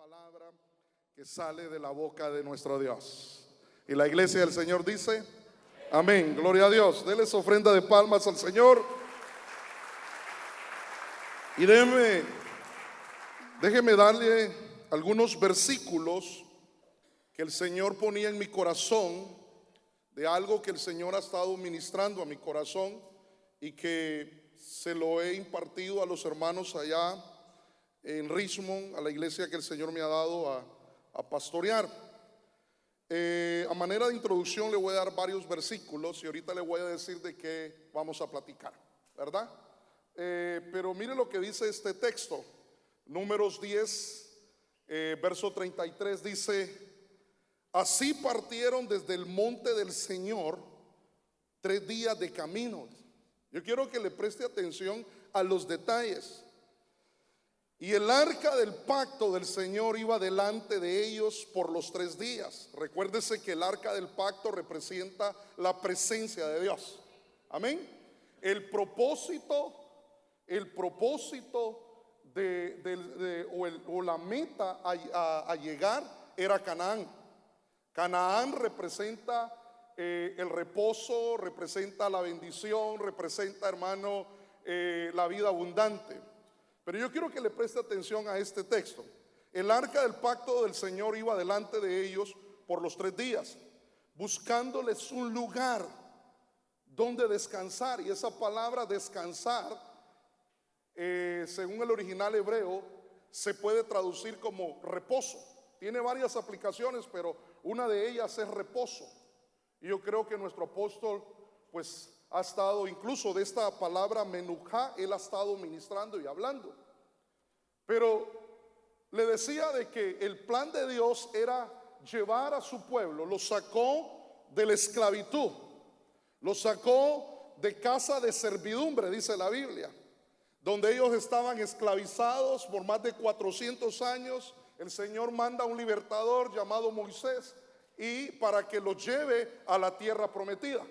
palabra que sale de la boca de nuestro Dios. Y la iglesia del Señor dice: amén, gloria a Dios. Denle su ofrenda de palmas al Señor. Y déjeme darle algunos versículos que el Señor ponía en mi corazón, de algo que el Señor ha estado ministrando a mi corazón y que se lo he impartido a los hermanos allá en Richmond, a la iglesia que el Señor me ha dado a pastorear. A manera de introducción le voy a dar varios versículos y ahorita le voy a decir de qué vamos a platicar, ¿verdad? Pero mire lo que dice este texto. Números 10, verso 33 dice: así partieron desde el monte del Señor 3 días de camino. Yo quiero que le preste atención a los detalles. Y el arca del pacto del Señor iba delante de ellos por los 3 días. Recuérdese que el arca del pacto representa la presencia de Dios. Amén. El propósito o la meta a llegar era Canaán. Canaán representa el reposo, representa la bendición, representa, hermano, la vida abundante. Pero yo quiero que le preste atención a este texto. El arca del pacto del Señor iba delante de ellos por los 3 días, buscándoles un lugar donde descansar. Y esa palabra descansar, según el original hebreo, se puede traducir como reposo. Tiene varias aplicaciones, pero una de ellas es reposo. Y yo creo que nuestro apóstol pues ha estado, incluso de esta palabra menujá, él ha estado ministrando y hablando. Pero le decía de que el plan de Dios era llevar a su pueblo. Lo sacó de la esclavitud, lo sacó de casa de servidumbre, dice la Biblia, donde ellos estaban esclavizados por más de 400 años. El Señor manda a un libertador llamado Moisés y para que los lleve a la tierra prometida.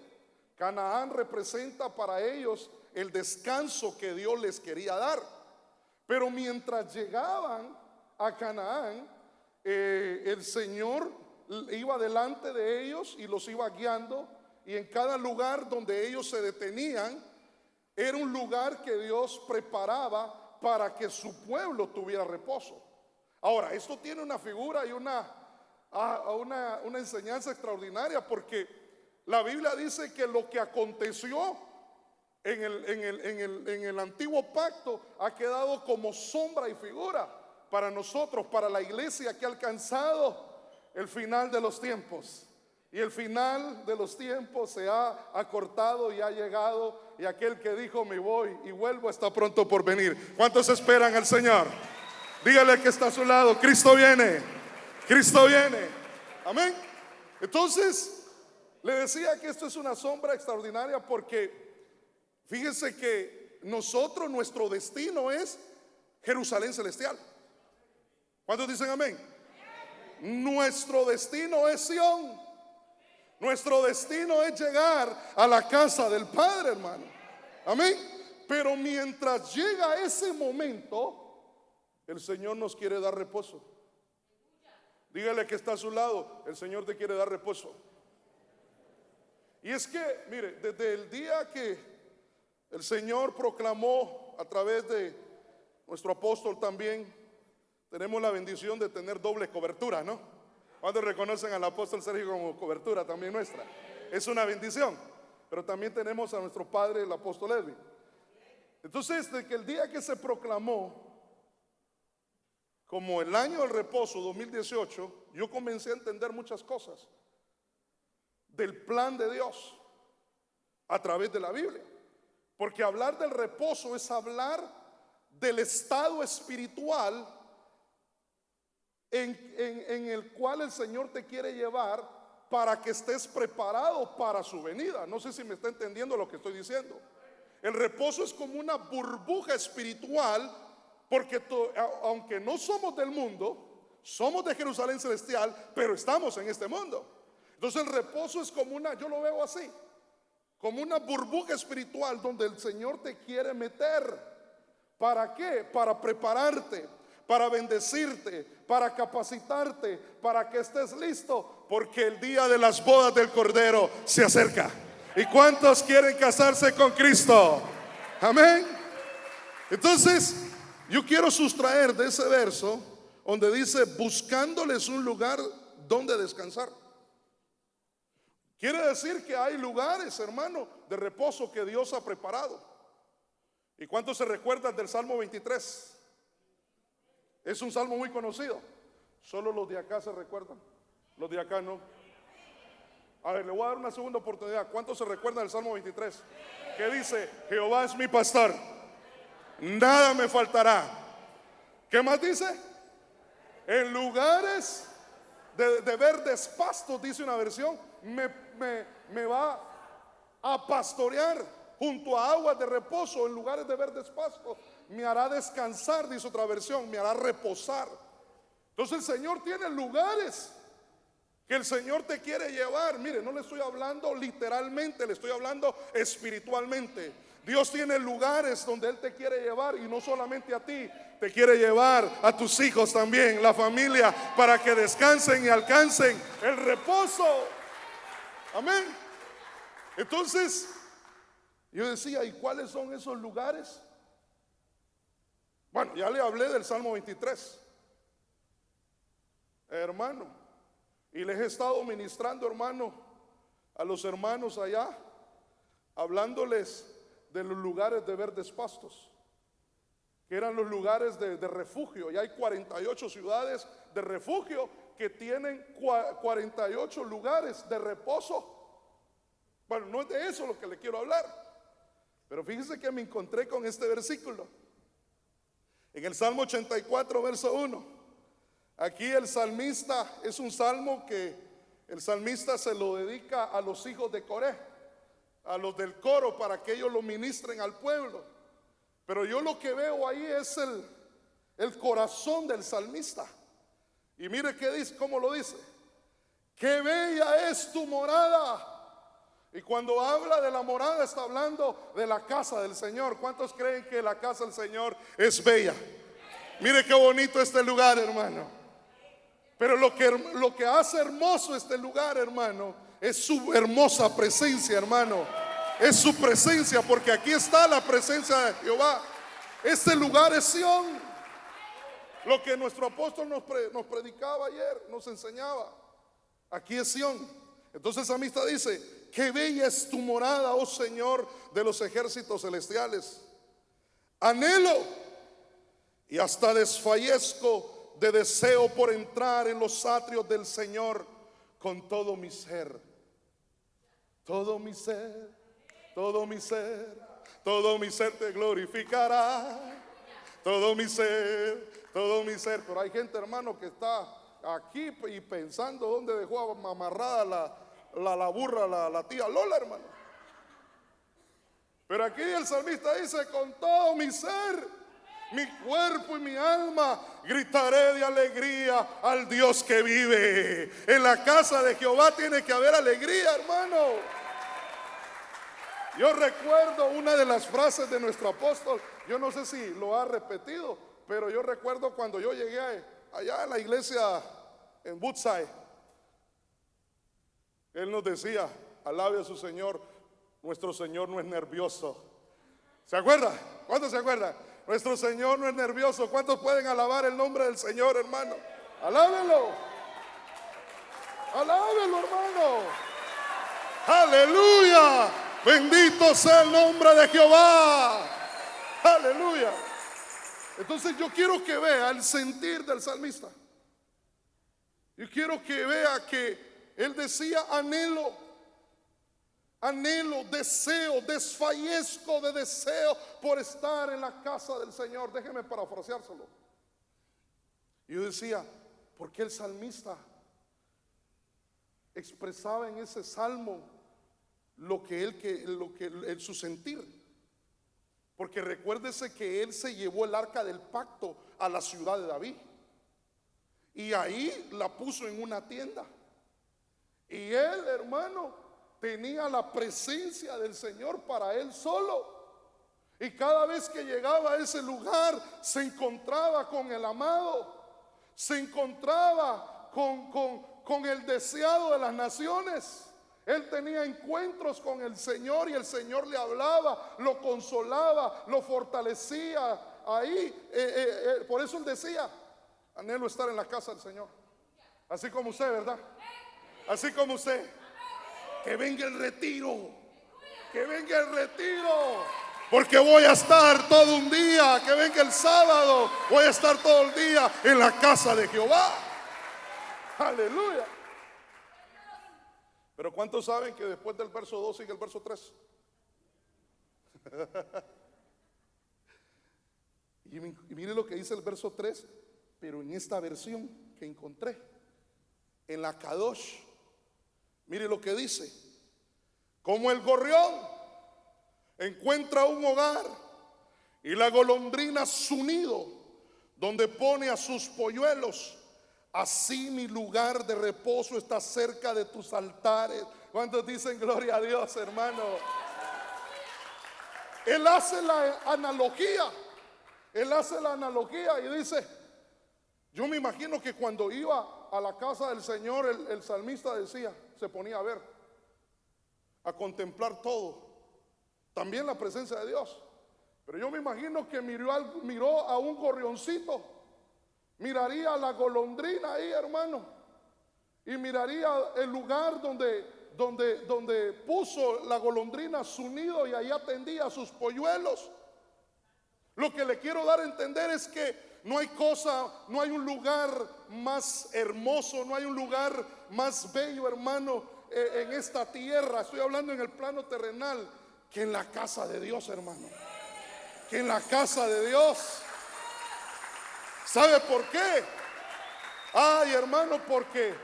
Canaán representa para ellos el descanso que Dios les quería dar. Pero mientras llegaban a Canaán, el Señor iba delante de ellos y los iba guiando. Y en cada lugar donde ellos se detenían, era un lugar que Dios preparaba para que su pueblo tuviera reposo. Ahora, esto tiene una figura y una enseñanza extraordinaria, porque la Biblia dice que lo que aconteció en el antiguo pacto ha quedado como sombra y figura para nosotros, para la iglesia que ha alcanzado el final de los tiempos. Y el final de los tiempos se ha acortado y ha llegado, y aquel que dijo me voy y vuelvo está pronto por venir. ¿Cuántos esperan al Señor? Dígale que está a su lado: Cristo viene, Cristo viene. Amén. Entonces le decía que esto es una sombra extraordinaria, porque fíjense que nuestro destino es Jerusalén celestial. ¿Cuántos dicen amén? Nuestro destino es Sión. Nuestro destino es llegar a la casa del Padre, hermano. Amén. Pero mientras llega ese momento, el Señor nos quiere dar reposo. Dígale que está a su lado: el Señor te quiere dar reposo. Y es que, mire, desde el día que el Señor proclamó a través de nuestro apóstol, también tenemos la bendición de tener doble cobertura, ¿no? ¿Cuándo reconocen al apóstol Sergio como cobertura también nuestra? Es una bendición. Pero también tenemos a nuestro padre, el apóstol Edwin. Entonces, desde que el día que se proclamó como el año del reposo 2018, yo comencé a entender muchas cosas del plan de Dios a través de la Biblia. Porque hablar del reposo es hablar del estado espiritual en el cual el Señor te quiere llevar para que estés preparado para su venida. No sé si me está entendiendo lo que estoy diciendo. El reposo es como una burbuja espiritual, porque aunque no somos del mundo, somos de Jerusalén celestial, pero estamos en este mundo. Entonces el reposo es como yo lo veo así, como una burbuja espiritual donde el Señor te quiere meter. ¿Para qué? Para prepararte, para bendecirte, para capacitarte, para que estés listo, porque el día de las bodas del Cordero se acerca. ¿Y cuántos quieren casarse con Cristo? Amén. Entonces, yo quiero sustraer de ese verso donde dice: buscándoles un lugar donde descansar. Quiere decir que hay lugares, hermano, de reposo que Dios ha preparado. ¿Y cuántos se recuerdan del Salmo 23? Es un salmo muy conocido. Solo los de acá se recuerdan, los de acá no. A ver, le voy a dar una segunda oportunidad. ¿Cuántos se recuerdan del Salmo 23? Que dice: Jehová es mi pastor, nada me faltará. ¿Qué más dice? En lugares de verdes pastos, dice una versión, me va a pastorear junto a aguas de reposo. En lugares de verdes pastos me hará descansar, dice otra versión, me hará reposar. Entonces el Señor tiene lugares que el Señor te quiere llevar. Mire, no le estoy hablando literalmente, le estoy hablando espiritualmente. Dios tiene lugares donde Él te quiere llevar, y no solamente a ti, te quiere llevar a tus hijos también, la familia, para que descansen y alcancen el reposo. Amén. Entonces yo decía: ¿y cuáles son esos lugares? Bueno, ya le hablé del Salmo 23, hermano, y les he estado ministrando, hermano, a los hermanos allá, hablándoles de los lugares de verdes pastos, que eran los lugares de refugio. Y hay 48 ciudades de refugio que tienen 48 lugares de reposo. Bueno, no es de eso lo que le quiero hablar, pero fíjese que me encontré con este versículo en el Salmo 84, verso 1. Aquí el salmista, es un salmo que el salmista se lo dedica a los hijos de Coré, a los del coro, para que ellos lo ministren al pueblo. Pero yo lo que veo ahí es el corazón del salmista. Y mire qué dice, cómo lo dice: qué bella es tu morada. Y cuando habla de la morada, está hablando de la casa del Señor. ¿Cuántos creen que la casa del Señor es bella? Mire qué bonito este lugar, hermano. Pero lo que hace hermoso este lugar, hermano, es su hermosa presencia, hermano. Es su presencia, porque aquí está la presencia de Jehová. Este lugar es Sión. Lo que nuestro apóstol nos predicaba ayer, nos enseñaba. Aquí es Sión. Entonces el salmista dice: qué bella es tu morada, oh Señor de los ejércitos celestiales. Anhelo y hasta desfallezco de deseo por entrar en los atrios del Señor con todo mi ser. Todo mi ser, todo mi ser, todo mi ser te glorificará. Todo mi ser, todo mi ser. Pero hay gente, hermano, que está aquí y pensando dónde dejó amarrada la burra, la tía Lola, hermano. Pero aquí el salmista dice: con todo mi ser, mi cuerpo y mi alma, gritaré de alegría al Dios que vive. En la casa de Jehová tiene que haber alegría, hermano. Yo recuerdo una de las frases de nuestro apóstol. Yo no sé si lo ha repetido, pero yo recuerdo cuando yo llegué allá a la iglesia en Woodside, él nos decía: alabe a su Señor, nuestro Señor no es nervioso. ¿Se acuerda? ¿Cuántos se acuerdan? Nuestro Señor no es nervioso. ¿Cuántos pueden alabar el nombre del Señor, hermano? Alábelo. Alábelo, hermano. Aleluya. Bendito sea el nombre de Jehová. Aleluya. Entonces yo quiero que vea el sentir del salmista. Yo quiero que vea que él decía: anhelo, anhelo, deseo, desfallezco de deseo por estar en la casa del Señor. Déjeme parafraseárselo. Yo decía: ¿por qué el salmista expresaba en ese salmo lo que su sentir? Porque recuérdese que él se llevó el arca del pacto a la ciudad de David, y ahí la puso en una tienda. Y él, hermano, tenía la presencia del Señor para él solo. Y cada vez que llegaba a ese lugar se encontraba con el amado, se encontraba con el deseado de las naciones. Él tenía encuentros con el Señor y el Señor le hablaba, lo consolaba, lo fortalecía ahí. Por eso él decía: anhelo estar en la casa del Señor. Así como usted, ¿verdad? Así como usted. Que venga el retiro, que venga el retiro, porque voy a estar todo un día. Que venga el sábado, voy a estar todo el día en la casa de Jehová. Aleluya. Pero ¿cuántos saben que después del verso 2 sigue el verso 3? Y mire lo que dice el verso 3, pero en esta versión que encontré, en la Kadosh, mire lo que dice: como el gorrión encuentra un hogar y la golondrina su nido donde pone a sus polluelos, así mi lugar de reposo está cerca de tus altares. ¿Cuántos dicen gloria a Dios, hermano? Él hace la analogía. Él hace la analogía y dice: yo me imagino que cuando iba a la casa del Señor, el salmista decía, se ponía a ver, a contemplar todo, también la presencia de Dios. Pero yo me imagino que miró a un gorrioncito, miraría a la golondrina ahí, hermano, y miraría el lugar donde puso la golondrina su nido y ahí atendía a sus polluelos. Lo que le quiero dar a entender es que no hay un lugar más hermoso, no hay un lugar más bello, hermano, en esta tierra. Estoy hablando en el plano terrenal, que en la casa de Dios, hermano. Que en la casa de Dios. ¿Sabe por qué? Ay, hermano, porque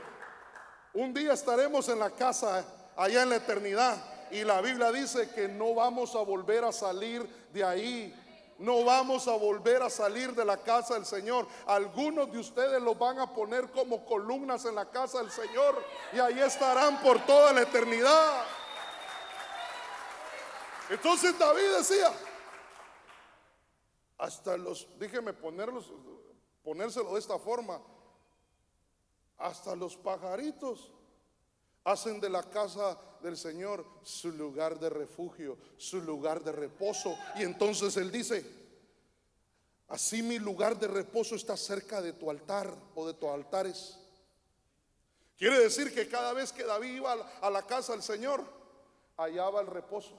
un día estaremos en la casa allá en la eternidad, y la Biblia dice que no vamos a volver a salir de ahí. No vamos a volver a salir de la casa del Señor. Algunos de ustedes los van a poner como columnas en la casa del Señor, y ahí estarán por toda la eternidad. Entonces David decía, hasta déjeme ponérselo de esta forma, hasta los pajaritos hacen de la casa del Señor su lugar de refugio, su lugar de reposo. Y entonces él dice: así mi lugar de reposo está cerca de tu altar o de tus altares. Quiere decir que cada vez que David iba a la casa del Señor, hallaba el reposo,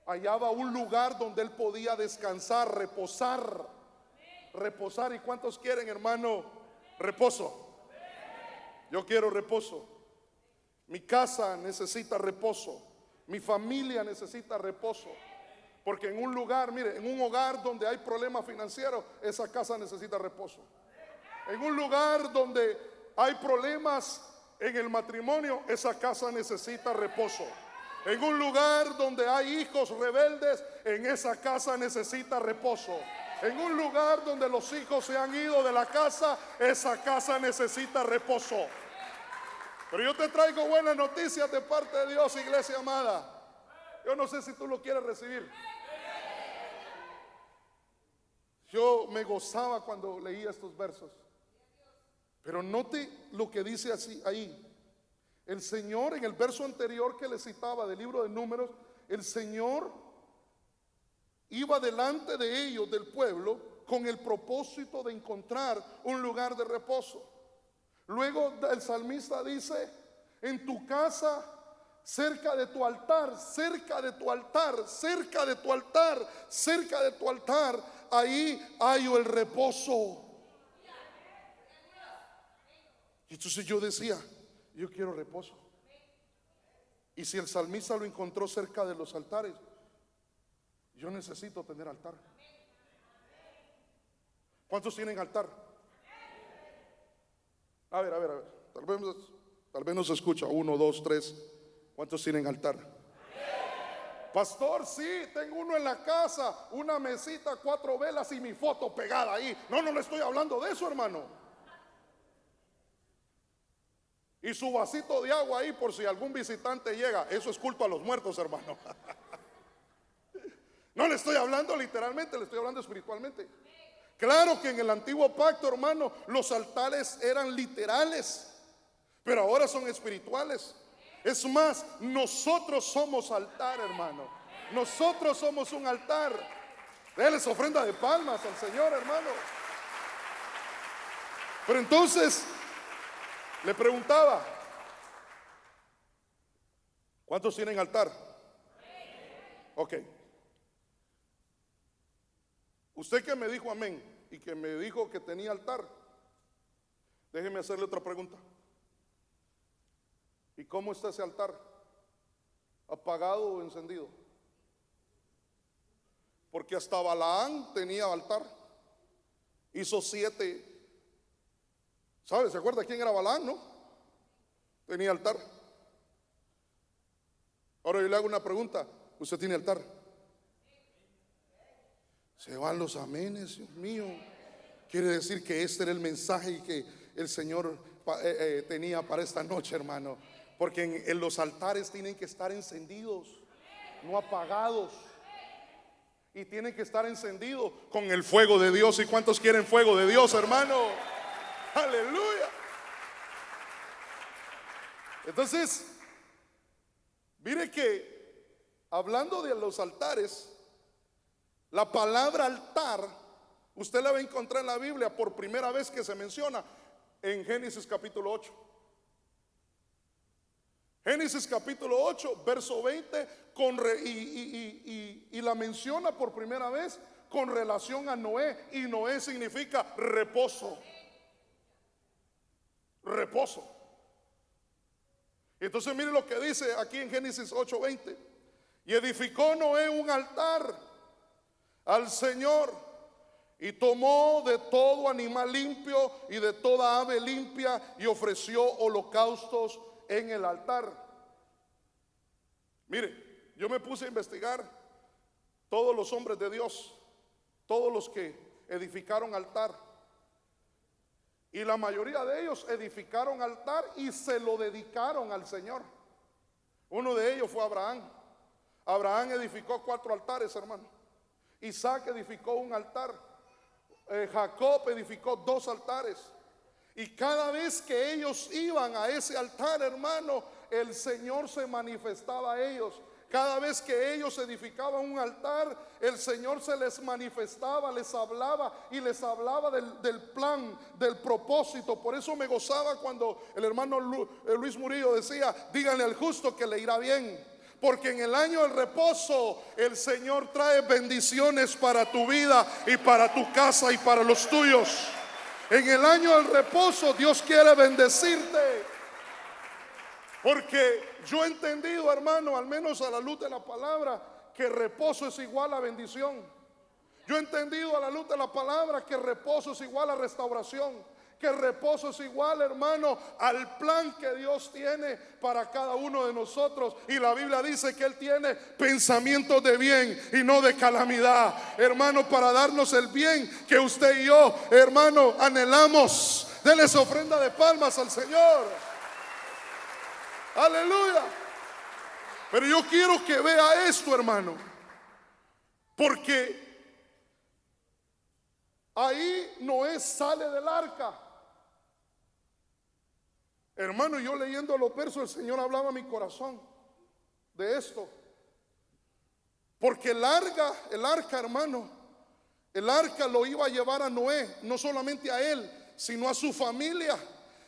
hallaba un lugar donde él podía descansar, reposar. ¿Y cuántos quieren, hermano, reposo? Yo quiero reposo. Mi casa necesita reposo. Mi familia necesita reposo. Porque en un lugar, mire, en un hogar donde hay problemas financieros, esa casa necesita reposo. En un lugar donde hay problemas en el matrimonio, esa casa necesita reposo. En un lugar donde hay hijos rebeldes, en esa casa necesita reposo. En un lugar donde los hijos se han ido de la casa, esa casa necesita reposo. Pero yo te traigo buenas noticias de parte de Dios, iglesia amada. Yo no sé si tú lo quieres recibir. Yo me gozaba cuando leía estos versos. Pero note lo que dice así ahí. El Señor, en el verso anterior que le citaba del libro de Números, el Señor iba delante de ellos, del pueblo, con el propósito de encontrar un lugar de reposo. Luego el salmista dice: en tu casa, cerca de tu altar, cerca de tu altar, cerca de tu altar, cerca de tu altar, ahí hallo el reposo. Y entonces yo decía: yo quiero reposo. Y si el salmista lo encontró cerca de los altares, yo necesito tener altar. ¿Cuántos tienen altar? A ver. Tal vez no se escucha. 1, 2, 3. ¿Cuántos tienen altar? Pastor, sí, tengo uno en la casa, una mesita, 4 velas y mi foto pegada ahí. No le estoy hablando de eso, hermano. Y su vasito de agua ahí por si algún visitante llega. Eso es culto a los muertos, hermano. No le estoy hablando literalmente, le estoy hablando espiritualmente. Claro que en el antiguo pacto, hermano, los altares eran literales, pero ahora son espirituales. Es más, nosotros somos altar, hermano. Nosotros somos un altar. Déles ofrenda de palmas al Señor, hermano. Pero entonces le preguntaba, ¿cuántos tienen altar? Ok. Usted que me dijo amén y que me dijo que tenía altar, déjeme hacerle otra pregunta. ¿Y cómo está ese altar? ¿Apagado o encendido? Porque hasta Balaán tenía altar. Hizo 7. ¿Sabe? ¿Se acuerda quién era Balaán, no? Tenía altar. Ahora yo le hago una pregunta. ¿Usted tiene altar? Se van los amenes, Dios mío. Quiere decir que este era el mensaje que el Señor tenía para esta noche, hermano. Porque en los altares tienen que estar encendidos, no apagados. Y tienen que estar encendidos con el fuego de Dios. ¿Y cuántos quieren fuego de Dios, hermano? Aleluya. Entonces, mire que hablando de los altares, la palabra altar, usted la va a encontrar en la Biblia por primera vez que se menciona en Génesis capítulo 8. Génesis capítulo 8, verso 20, y la menciona por primera vez con relación a Noé. Y Noé significa reposo. Reposo. Entonces mire lo que dice aquí en Génesis 8:20. Y edificó Noé un altar al Señor, y tomó de todo animal limpio y de toda ave limpia, y ofreció holocaustos en el altar. Mire, yo me puse a investigar todos los hombres de Dios, todos los que edificaron altar, y la mayoría de ellos edificaron altar y se lo dedicaron al Señor. Uno de ellos fue Abraham. Abraham edificó 4 altares, hermano. Isaac edificó un altar. Jacob edificó 2 altares. Y cada vez que ellos iban a ese altar, hermano, el Señor se manifestaba a ellos. Cada vez que ellos edificaban un altar, el Señor se les manifestaba, les hablaba y les hablaba del plan, del propósito. Por eso me gozaba cuando el hermano Luis Murillo decía: díganle al justo que le irá bien. Porque en el año del reposo el Señor trae bendiciones para tu vida y para tu casa y para los tuyos. En el año del reposo Dios quiere bendecirte. Porque yo he entendido, hermano, al menos a la luz de la palabra, que reposo es igual a bendición. Yo he entendido a la luz de la palabra que reposo es igual a restauración. Que reposo es igual, hermano, al plan que Dios tiene para cada uno de nosotros. Y la Biblia dice que Él tiene pensamientos de bien y no de calamidad, hermano, para darnos el bien que usted y yo, hermano, anhelamos. Denles ofrenda de palmas al Señor. Aleluya. Pero yo quiero que vea esto, hermano, porque ahí Noé sale del arca. Hermano, yo leyendo los versos, el Señor hablaba a mi corazón de esto. Porque el arca, hermano, el arca lo iba a llevar a Noé, no solamente a él, sino a su familia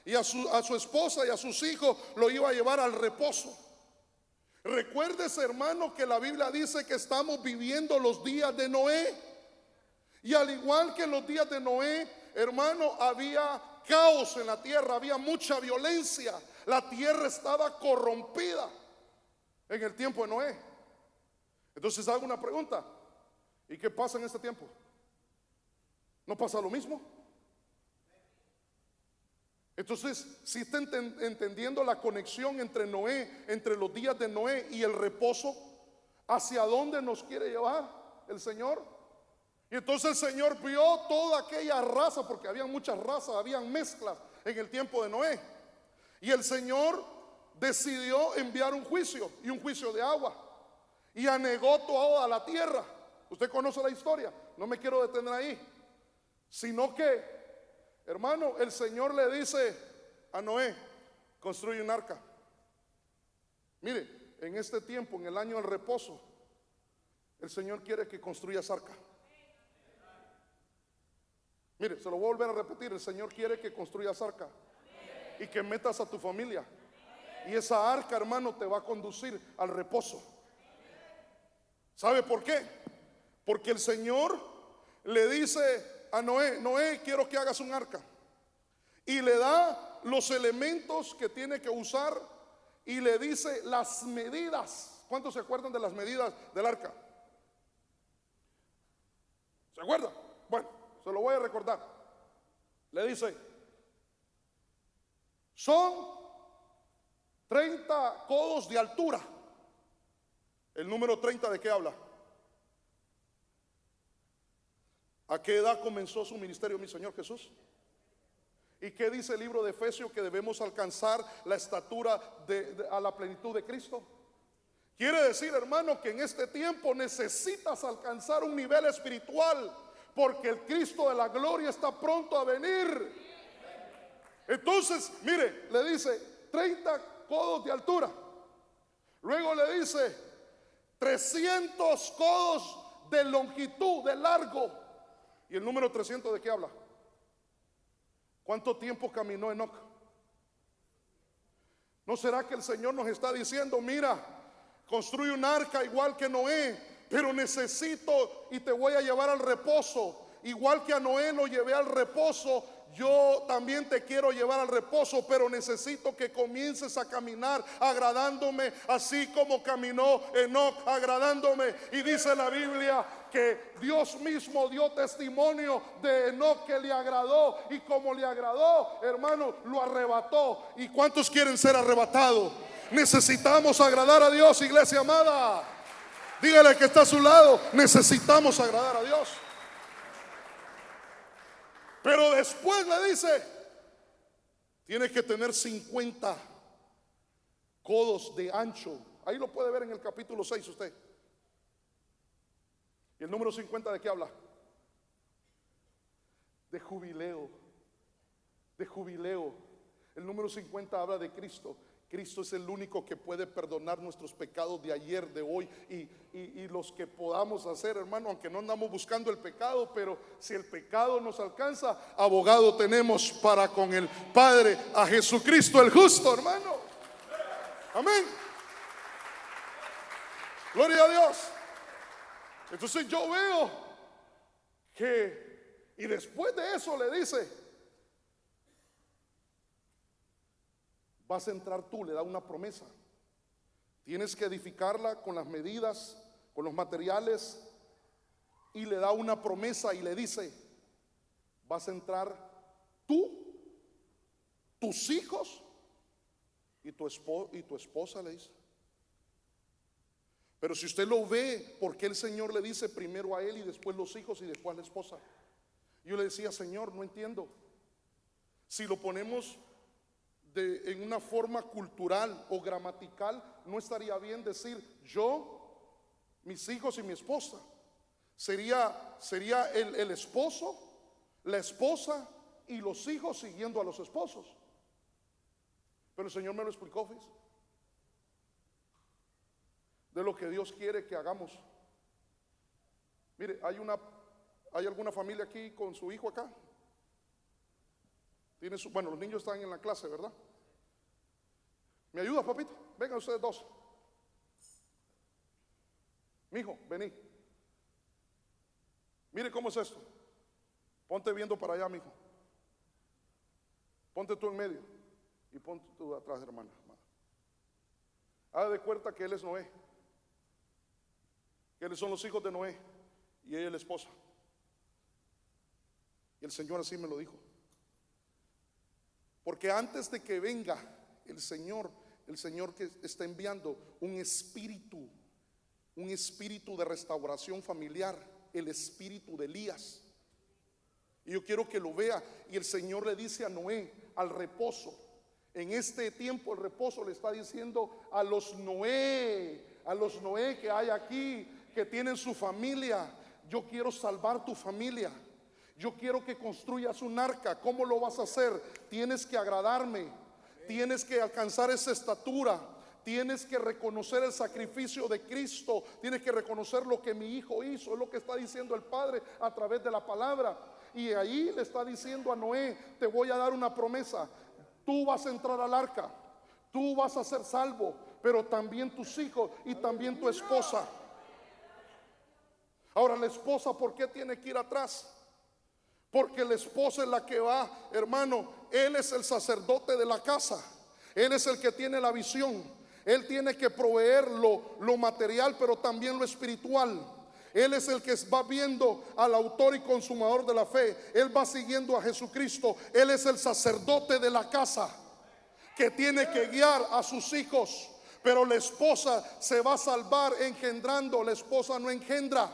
y a su esposa y a sus hijos, lo iba a llevar al reposo. Recuérdese, hermano, que la Biblia dice que estamos viviendo los días de Noé. Y al igual que en los días de Noé, hermano, había caos en la tierra, había mucha violencia. La tierra estaba corrompida en el tiempo de Noé. Entonces hago una pregunta: ¿y qué pasa en este tiempo? ¿No pasa lo mismo? Entonces, si está entendiendo la conexión entre Noé, entre los días de Noé y el reposo, ¿hacia dónde nos quiere llevar el Señor? Y entonces el Señor vio toda aquella raza, porque había muchas razas, habían mezclas en el tiempo de Noé. Y el Señor decidió enviar un juicio, y un juicio de agua, y anegó toda la tierra. Usted conoce la historia, no me quiero detener ahí. Sino que, hermano, el Señor le dice a Noé: construye un arca. Mire, en este tiempo, en el año del reposo, el Señor quiere que construyas arca. Mire, se lo voy a volver a repetir. El Señor quiere que construyas arca y que metas a tu familia. Y esa arca, hermano, te va a conducir al reposo. ¿Sabe por qué? Porque el Señor le dice a Noé: Noé, quiero que hagas un arca. Y le da los elementos que tiene que usar y le dice las medidas. ¿Cuántos se acuerdan de las medidas del arca? ¿Se acuerdan? Bueno, se lo voy a recordar. Le dice: son 30 codos de altura. ¿El número 30 de qué habla? ¿A qué edad comenzó su ministerio mi Señor Jesús? ¿Y qué dice el libro de Efesios? Que debemos alcanzar la estatura a la plenitud de Cristo. Quiere decir, hermano, que en este tiempo necesitas alcanzar un nivel espiritual, porque el Cristo de la gloria está pronto a venir. Entonces, mire, le dice 30 codos de altura. Luego le dice 300 codos de longitud, de largo. ¿Y el número 300 de qué habla? ¿Cuánto tiempo caminó Enoc? ¿No será que el Señor nos está diciendo: mira, construye un arca igual que Noé, pero necesito y te voy a llevar al reposo? Igual que a Noé lo llevé al reposo, yo también te quiero llevar al reposo, pero necesito que comiences a caminar agradándome, así como caminó Enoc agradándome. Y dice la Biblia que Dios mismo dio testimonio de Enoc, que le agradó, y como le agradó, hermano, lo arrebató. ¿Y cuántos quieren ser arrebatados? Necesitamos agradar a Dios, iglesia amada. Dígale que está a su lado: necesitamos agradar a Dios. Pero después le dice: tienes que tener 50 codos de ancho. Ahí lo puede ver en el capítulo 6 usted. ¿Y el número 50 de qué habla? De jubileo. De jubileo. El número 50 habla de Cristo. Cristo es el único que puede perdonar nuestros pecados de ayer, de hoy y los que podamos hacer, hermano, aunque no andamos buscando el pecado, pero si el pecado nos alcanza, abogado tenemos para con el Padre, a Jesucristo el justo, hermano. Amén. Gloria a Dios. Entonces yo veo que, y después de eso le dice: vas a entrar tú, le da una promesa. Tienes que edificarla con las medidas, con los materiales, y le da una promesa y le dice: vas a entrar tú, tus hijos y tu esposa, le dice. Pero si usted lo ve, ¿por qué el Señor le dice primero a él y después los hijos y después la esposa? Yo le decía: Señor, no entiendo. Si lo ponemos en una forma cultural o gramatical, no estaría bien decir yo, mis hijos y mi esposa. Sería el esposo, la esposa y los hijos siguiendo a los esposos. Pero el Señor me lo explicó, fíjese, de lo que Dios quiere que hagamos. Mire, ¿hay alguna familia aquí con su hijo acá? Bueno, los niños están en la clase, ¿verdad? ¿Me ayuda, papito? Vengan ustedes dos. Mijo, vení. Mire cómo es esto. Ponte viendo para allá, mijo. Ponte tú en medio y ponte tú atrás, hermana. Haga de cuenta que él es Noé, que él son los hijos de Noé y ella es la esposa. Y el Señor así me lo dijo. Porque antes de que venga el Señor que está enviando un espíritu de restauración familiar, el espíritu de Elías. Y yo quiero que lo vea. Y el Señor le dice a Noé, al reposo. En este tiempo el reposo le está diciendo a los Noé que hay aquí, que tienen su familia. Yo quiero salvar tu familia. Yo quiero que construyas un arca. ¿Cómo lo vas a hacer? Tienes que agradarme. Tienes que alcanzar esa estatura. Tienes que reconocer el sacrificio de Cristo. Tienes que reconocer lo que mi hijo hizo. Es lo que está diciendo el Padre a través de la palabra. Y ahí le está diciendo a Noé: te voy a dar una promesa. Tú vas a entrar al arca. Tú vas a ser salvo, pero también tus hijos y también tu esposa. Ahora, la esposa, ¿por qué tiene que ir atrás? Porque la esposa es la que va, hermano. Él es el sacerdote de la casa. Él es el que tiene la visión. Él tiene que proveer lo material, pero también lo espiritual. Él es el que va viendo al autor y consumador de la fe. Él va siguiendo a Jesucristo. Él es el sacerdote de la casa, que tiene que guiar a sus hijos. Pero la esposa se va a salvar engendrando. La esposa no engendra.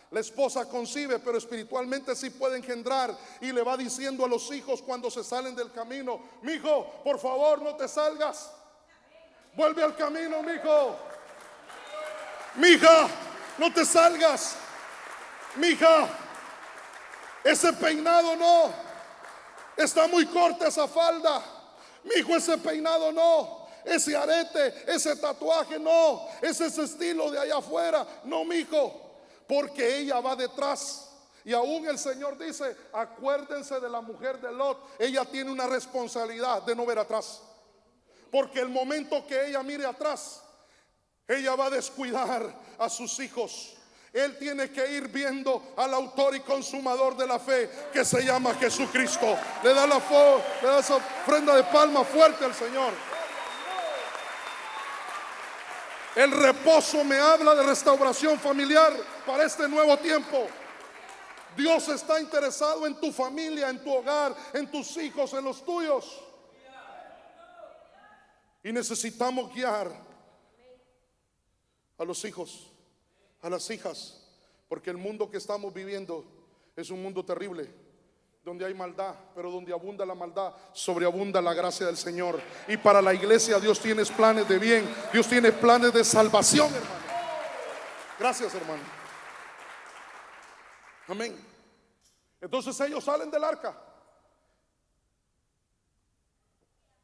La esposa concibe, pero espiritualmente sí puede engendrar. Y le va diciendo a los hijos cuando se salen del camino: mi hijo, por favor, no te salgas. Vuelve al camino, mi hijo. Mi hija, no te salgas. Mi hija, ese peinado no. Está muy corta esa falda. Mi hijo, ese peinado no. Ese arete, ese tatuaje no. Ese estilo de allá afuera. No, mi hijo. Porque ella va detrás. Y aún el Señor dice: acuérdense de la mujer de Lot. Ella tiene una responsabilidad de no ver atrás. Porque el momento que ella mire atrás, ella va a descuidar a sus hijos. Él tiene que ir viendo al autor y consumador de la fe, que se llama Jesucristo. Le da esa ofrenda de palma fuerte al Señor. El reposo me habla de restauración familiar para este nuevo tiempo. Dios está interesado en tu familia, en tu hogar, en tus hijos, en los tuyos. Y necesitamos guiar a los hijos, a las hijas, porque el mundo que estamos viviendo es un mundo terrible, donde hay maldad, pero donde abunda la maldad, sobreabunda la gracia del Señor. Y para la iglesia Dios tiene planes de bien. Dios tiene planes de salvación, hermano. Gracias, hermano. Amén. Entonces ellos salen del arca.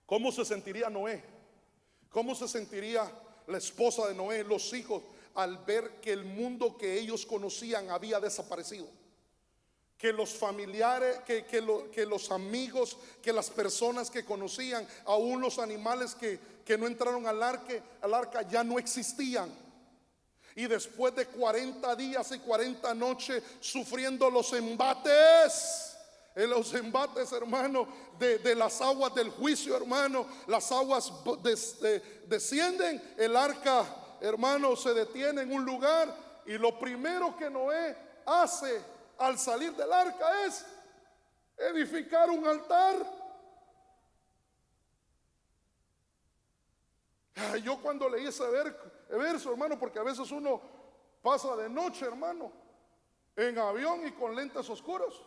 ¿Cómo se sentiría Noé? ¿Cómo se sentiría la esposa de Noé, los hijos, al ver que el mundo que ellos conocían había desaparecido? Que los familiares, que los amigos, que las personas que conocían, aún los animales que no entraron al arca ya no existían. Y después de 40 días y 40 noches sufriendo los embates, hermano, de las aguas del juicio, hermano, las aguas descienden, el arca, hermano, se detiene en un lugar. Y lo primero que Noé hace al salir del arca es edificar un altar. Yo cuando leí ese verso, hermano, porque a veces uno pasa de noche, hermano, en avión y con lentes oscuros.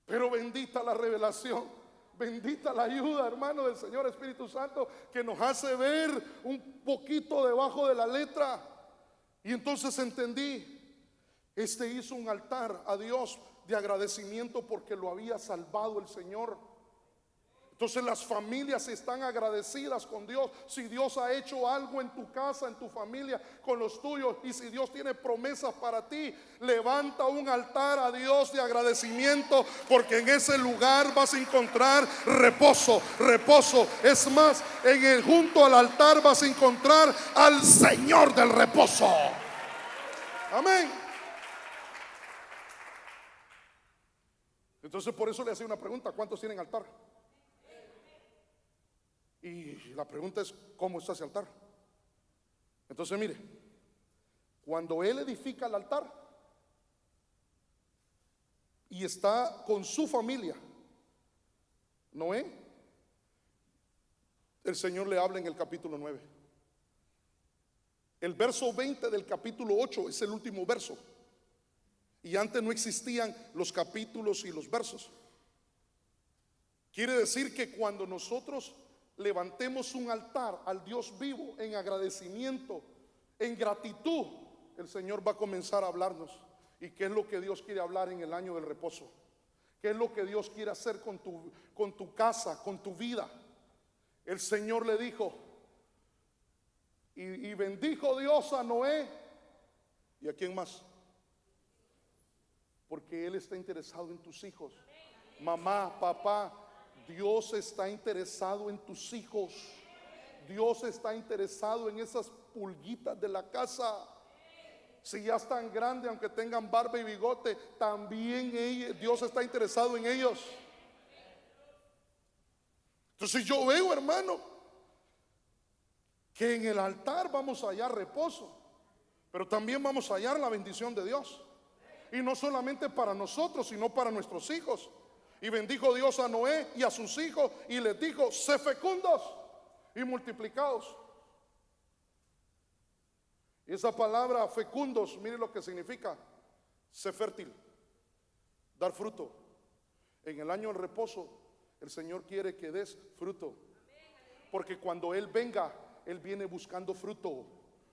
Pero bendita la revelación, bendita la ayuda, hermano, del Señor Espíritu Santo, que nos hace ver un poquito debajo de la letra. Y entonces entendí. Hizo un altar a Dios de agradecimiento porque lo había salvado el Señor. Entonces las familias están agradecidas con Dios. Si Dios ha hecho algo en tu casa, en tu familia, con los tuyos, y si Dios tiene promesas para ti, levanta un altar a Dios de agradecimiento, porque en ese lugar vas a encontrar reposo. Es más, junto al altar vas a encontrar al Señor del reposo. Amén. Entonces por eso le hacía una pregunta: ¿cuántos tienen altar? Y la pregunta es: ¿cómo está ese altar? Entonces mire, cuando él edifica el altar y está con su familia, Noé, el Señor le habla en el capítulo 9. El verso 20 del capítulo 8 es el último verso. Y antes no existían los capítulos y los versos. Quiere decir que cuando nosotros levantemos un altar al Dios vivo en agradecimiento, en gratitud, el Señor va a comenzar a hablarnos. ¿Y qué es lo que Dios quiere hablar en el año del reposo? ¿Qué es lo que Dios quiere hacer con tu casa, con tu vida? El Señor le dijo, y bendijo Dios a Noé. ¿Y a quién más? Porque Él está interesado en tus hijos. Mamá, papá, Dios está interesado en tus hijos. Dios está interesado en esas pulguitas de la casa. Si ya están grandes, aunque tengan barba y bigote, también Dios está interesado en ellos. Entonces yo veo, hermano, que en el altar vamos a hallar reposo, pero también vamos a hallar la bendición de Dios. Y no solamente para nosotros, sino para nuestros hijos. Y bendijo Dios a Noé y a sus hijos y les dijo: sé fecundos y multiplicados. Y esa palabra fecundos, mire lo que significa: sé fértil, dar fruto. En el año del reposo, el Señor quiere que des fruto, porque cuando Él venga, Él viene buscando fruto.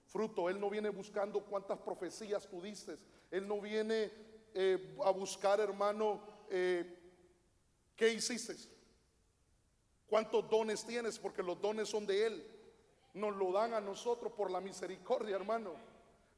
Fruto, Él no viene buscando cuántas profecías tú dices. Él no viene a buscar, hermano, ¿qué hiciste? ¿Cuántos dones tienes? Porque los dones son de Él. Nos lo dan a nosotros por la misericordia, hermano.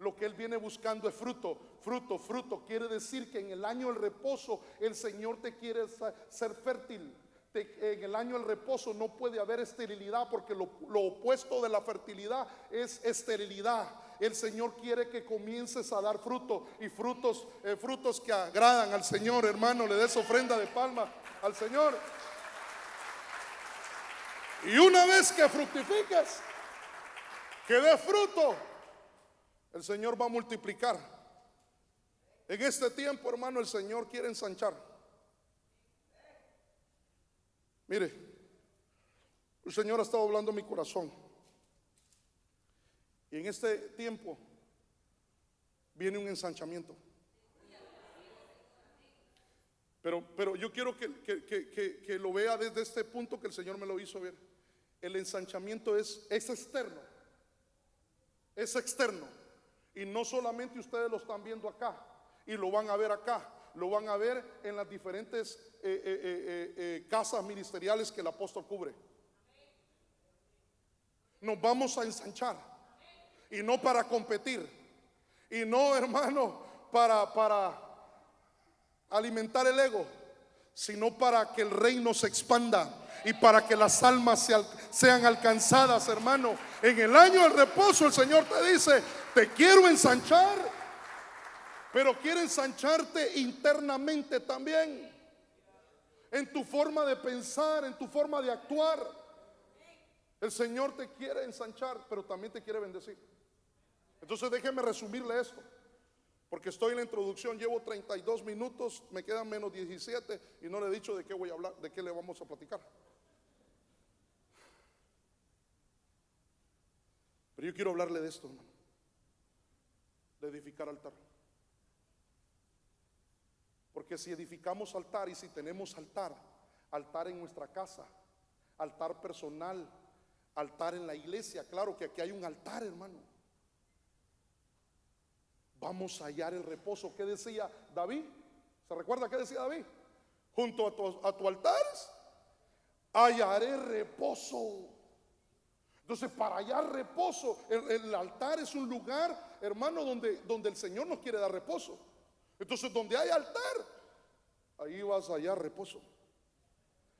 Lo que Él viene buscando es fruto, fruto, fruto. Quiere decir que en el año del reposo el Señor te quiere ser fértil. En el año del reposo no puede haber esterilidad, porque lo opuesto de la fertilidad es esterilidad. El Señor quiere que comiences a dar fruto, y frutos que agradan al Señor, hermano. Le des ofrenda de palma al Señor. Y una vez que fructifiques, que dé fruto, el Señor va a multiplicar. En este tiempo, hermano, el Señor quiere ensanchar. Mire, el Señor ha estado hablando en mi corazón. Y en este tiempo viene un ensanchamiento. Pero yo quiero que lo vea desde este punto que el Señor me lo hizo ver. El ensanchamiento es externo. Es externo. Y no solamente ustedes lo están viendo acá, y lo van a ver acá. Lo van a ver en las diferentes casas ministeriales que el apóstol cubre. Nos vamos a ensanchar. Y no para competir. Y no, hermano, para alimentar el ego, sino para que el reino se expanda y para que las almas sean alcanzadas, hermano. En el año del reposo el Señor te dice: te quiero ensanchar. Pero quiere ensancharte internamente también, en tu forma de pensar, en tu forma de actuar. El Señor te quiere ensanchar, pero también te quiere bendecir. Entonces déjeme resumirle esto, porque estoy en la introducción, llevo 32 minutos, me quedan menos 17 y no le he dicho de qué voy a hablar, de qué le vamos a platicar. Pero yo quiero hablarle de esto, hermano, de edificar altar. Porque si edificamos altar, y si tenemos altar en nuestra casa, altar personal, altar en la iglesia, claro que aquí hay un altar, hermano, vamos a hallar el reposo. ¿Qué decía David? ¿Se recuerda qué decía David? Junto a tu altar hallaré reposo. Entonces, para hallar reposo, el altar es un lugar, hermano, donde el Señor nos quiere dar reposo. Entonces, donde hay altar, ahí vas a hallar reposo.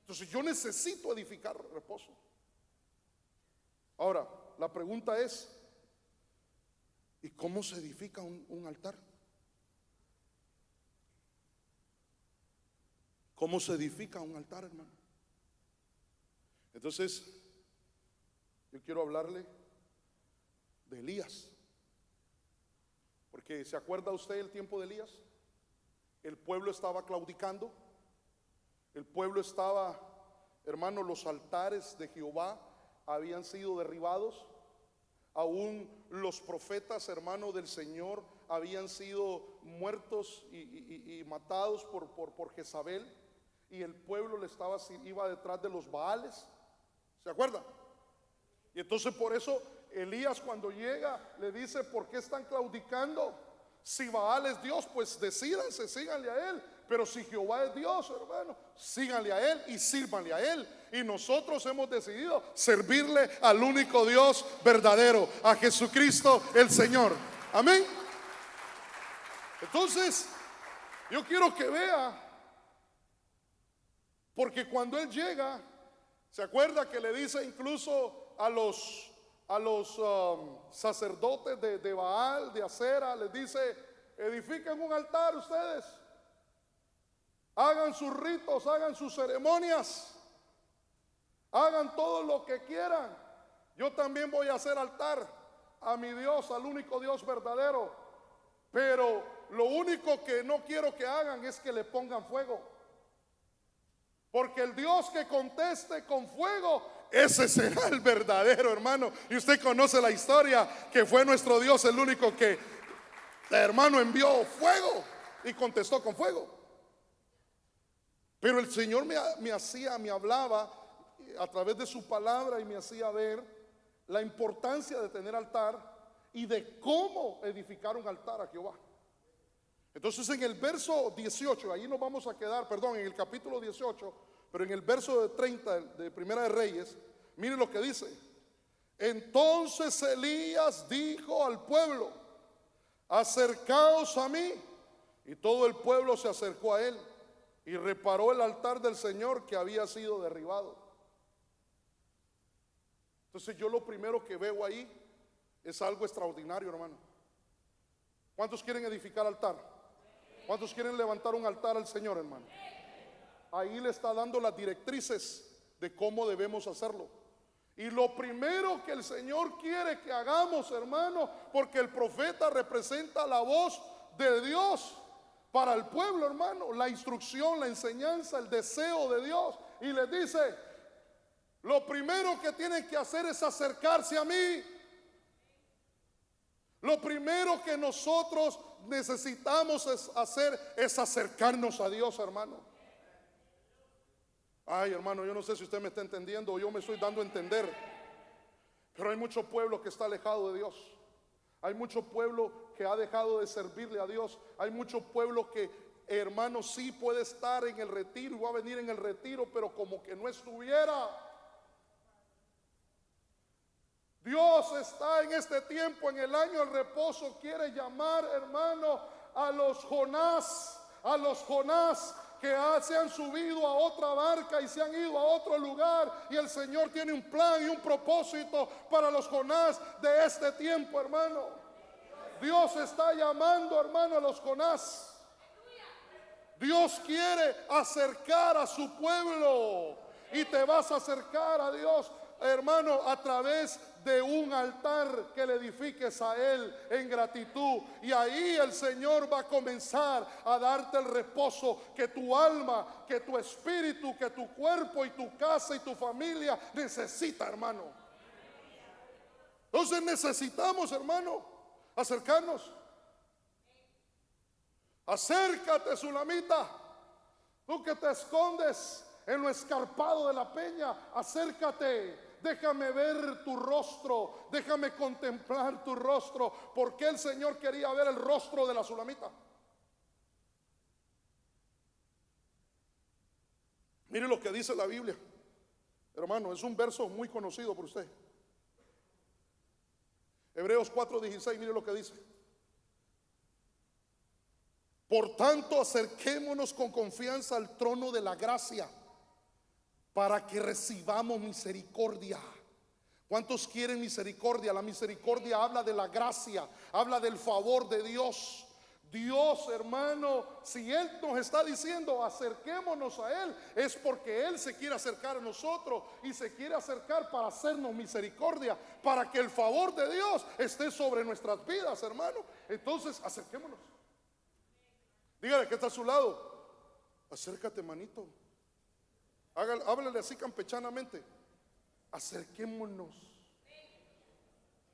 Entonces, yo necesito edificar reposo. Ahora, la pregunta es: ¿y cómo se edifica un altar? ¿Cómo se edifica un altar, hermano? Entonces, yo quiero hablarle de Elías. Porque ¿se acuerda usted el tiempo de Elías? El pueblo estaba claudicando. El pueblo estaba, hermano, los altares de Jehová habían sido derribados. Aún los profetas, hermano, del Señor habían sido muertos y matados por Jezabel. Y el pueblo iba detrás de los Baales. ¿Se acuerda? Y entonces por eso Elías cuando llega le dice: ¿por qué están claudicando? Si Baal es Dios, pues decídanse, síganle a él. Pero si Jehová es Dios, hermano, síganle a él y sírvanle a él. Y nosotros hemos decidido servirle al único Dios verdadero, a Jesucristo el Señor. Amén. Entonces, yo quiero que vea, porque cuando él llega, se acuerda que le dice incluso a los sacerdotes de Baal, de Acera, les dice: edifiquen un altar ustedes, hagan sus ritos, hagan sus ceremonias, hagan todo lo que quieran. Yo también voy a hacer altar a mi Dios, al único Dios verdadero. Pero lo único que no quiero que hagan es que le pongan fuego, porque el Dios que conteste con fuego, ese será el verdadero, hermano. Y usted conoce la historia, que fue nuestro Dios el único que, hermano, envió fuego y contestó con fuego. Pero el Señor me hablaba a través de su palabra y me hacía ver la importancia de tener altar y de cómo edificar un altar a Jehová. Entonces en el verso 18, ahí nos vamos a quedar, perdón, en el capítulo 18, pero en el verso 30 de Primera de Reyes, mire lo que dice: entonces Elías dijo al pueblo: acercaos a mí. Y todo el pueblo se acercó a él y reparó el altar del Señor que había sido derribado. Entonces yo lo primero que veo ahí es algo extraordinario, hermano. ¿Cuántos quieren edificar altar? ¿Cuántos quieren levantar un altar al Señor, hermano? Ahí le está dando las directrices de cómo debemos hacerlo. Y lo primero que el Señor quiere que hagamos, hermano, porque el profeta representa la voz de Dios para el pueblo, hermano, la instrucción, la enseñanza, el deseo de Dios. Y les dice: lo primero que tienen que hacer es acercarse a mí. Lo primero que nosotros necesitamos hacer es acercarnos a Dios, hermano. Ay, hermano, yo no sé si usted me está entendiendo o yo me estoy dando a entender, pero hay mucho pueblo que está alejado de Dios. Hay mucho pueblo que ha dejado de servirle a Dios. Hay mucho pueblo que, hermano, sí puede estar en el retiro y va a venir en el retiro, pero como que no estuviera. Dios está en este tiempo, en el año del reposo, quiere llamar, hermano, a los Jonás que se han subido a otra barca y se han ido a otro lugar. Y el Señor tiene un plan y un propósito para los Jonás de este tiempo, hermano. Dios está llamando, hermano, a los Jonás. Dios quiere acercar a su pueblo, y te vas a acercar a Dios, hermano, a través de un altar que le edifiques a Él en gratitud. Y ahí el Señor va a comenzar a darte el reposo que tu alma, que tu espíritu, que tu cuerpo y tu casa y tu familia necesita, hermano. Entonces necesitamos, hermano, acercarnos. Acércate, Sulamita, tú que te escondes en lo escarpado de la peña, acércate. Déjame ver tu rostro, déjame contemplar tu rostro, porque el Señor quería ver el rostro de la Sulamita. Mire lo que dice la Biblia, hermano, es un verso muy conocido por usted. Hebreos 4:16, mire lo que dice: por tanto, acerquémonos con confianza al trono de la gracia, para que recibamos misericordia. ¿Cuántos quieren misericordia? La misericordia habla de la gracia, habla del favor de Dios. Dios, hermano, si Él nos está diciendo acerquémonos a Él, es porque Él se quiere acercar a nosotros y se quiere acercar para hacernos misericordia, para que el favor de Dios esté sobre nuestras vidas, hermano. Entonces, acerquémonos. Dígale que está a su lado: acércate, manito. Háblale así campechanamente: acerquémonos.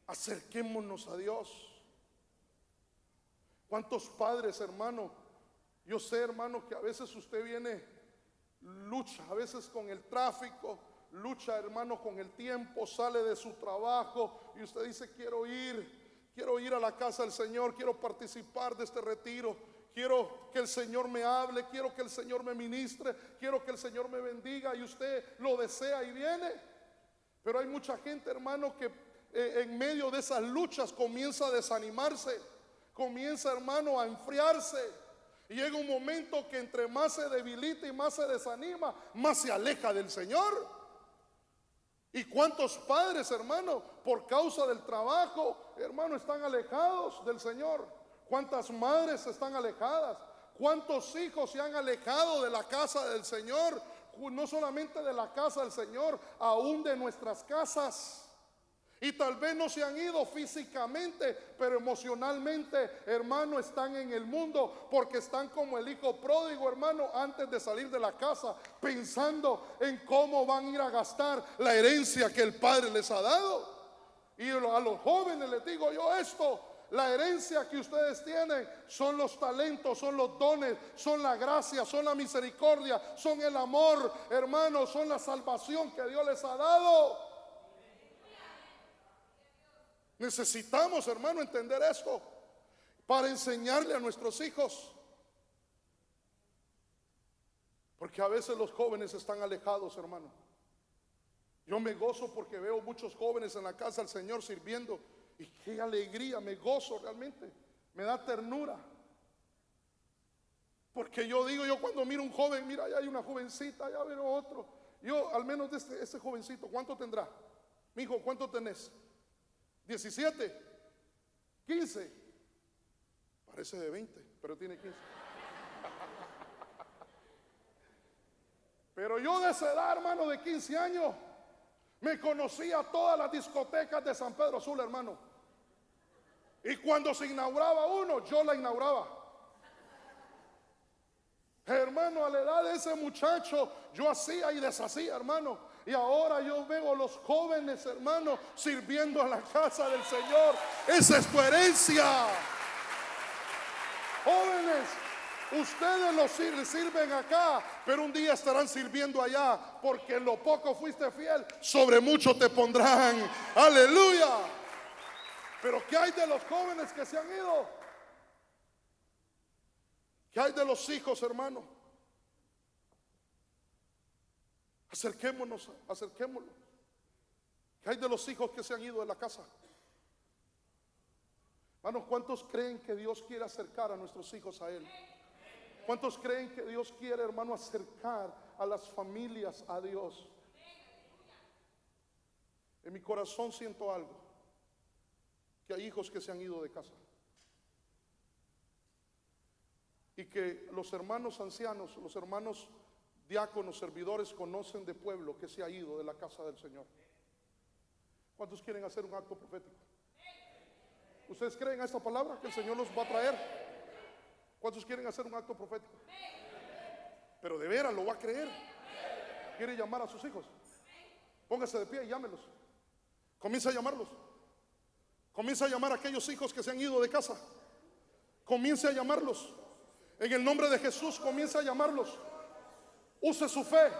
Acerquémonos a Dios. ¿Cuántos padres, hermano? Yo sé, hermano, que a veces usted viene, lucha a veces con el tráfico, lucha, hermano, con el tiempo, sale de su trabajo y usted dice: quiero ir a la casa del Señor, quiero participar de este retiro, quiero que el Señor me hable, quiero que el Señor me ministre, quiero que el Señor me bendiga, y usted lo desea y viene. Pero hay mucha gente, hermano, que en medio de esas luchas comienza a desanimarse, comienza, hermano, a enfriarse, y llega un momento que entre más se debilita y más se desanima, más se aleja del Señor. ¿Y cuántos padres, hermano, por causa del trabajo, hermano, están alejados del Señor? ¿Cuántas madres están alejadas? ¿Cuántos hijos se han alejado de la casa del Señor? No solamente de la casa del Señor, aún de nuestras casas. Y tal vez no se han ido físicamente, pero emocionalmente, hermano, están en el mundo, porque están como el hijo pródigo, hermano, antes de salir de la casa, pensando en cómo van a ir a gastar la herencia que el Padre les ha dado. Y a los jóvenes les digo yo esto: la herencia que ustedes tienen son los talentos, son los dones, son la gracia, son la misericordia, son el amor, hermano, son la salvación que Dios les ha dado. Necesitamos, hermano, entender esto para enseñarle a nuestros hijos, porque a veces los jóvenes están alejados, hermano. Yo me gozo porque veo muchos jóvenes en la casa del Señor sirviendo, y qué alegría, me gozo realmente, me da ternura, porque yo digo, yo cuando miro un joven, mira, allá hay una jovencita, allá veo otro, yo al menos de este jovencito, ¿cuánto tendrá? Mi hijo, ¿cuánto tenés? 17, 15, parece de 20, pero tiene 15. Pero yo de esa edad, hermano, de 15 años, me conocía todas las discotecas de San Pedro Sula, hermano. Y cuando se inauguraba uno, yo la inauguraba. Hermano, a la edad de ese muchacho, yo hacía y deshacía, hermano. Y ahora yo veo a los jóvenes, hermano, sirviendo a la casa del Señor. Esa es tu herencia. Jóvenes, ustedes los sirven acá, pero un día estarán sirviendo allá, porque en lo poco fuiste fiel, sobre mucho te pondrán. Aleluya. Pero ¿qué hay de los jóvenes que se han ido? ¿Qué hay de los hijos, hermano? Acerquémonos. ¿Qué hay de los hijos que se han ido de la casa? Hermanos, ¿cuántos creen que Dios quiere acercar a nuestros hijos a Él? ¿Cuántos creen que Dios quiere, hermano, acercar a las familias a Dios? En mi corazón siento algo, que hay hijos que se han ido de casa, y que los hermanos ancianos, los hermanos diáconos, servidores, conocen de pueblo que se ha ido de la casa del Señor. ¿Cuántos quieren hacer un acto profético? ¿Ustedes creen a esta palabra que el Señor los va a traer? ¿Cuántos quieren hacer un acto profético? Pero de veras lo va a creer. ¿Quiere llamar a sus hijos? Póngase de pie y llámelos. Comienza a llamarlos. Comienza a llamar a aquellos hijos que se han ido de casa. Comience a llamarlos. En el nombre de Jesús, comienza a llamarlos. Use su fe,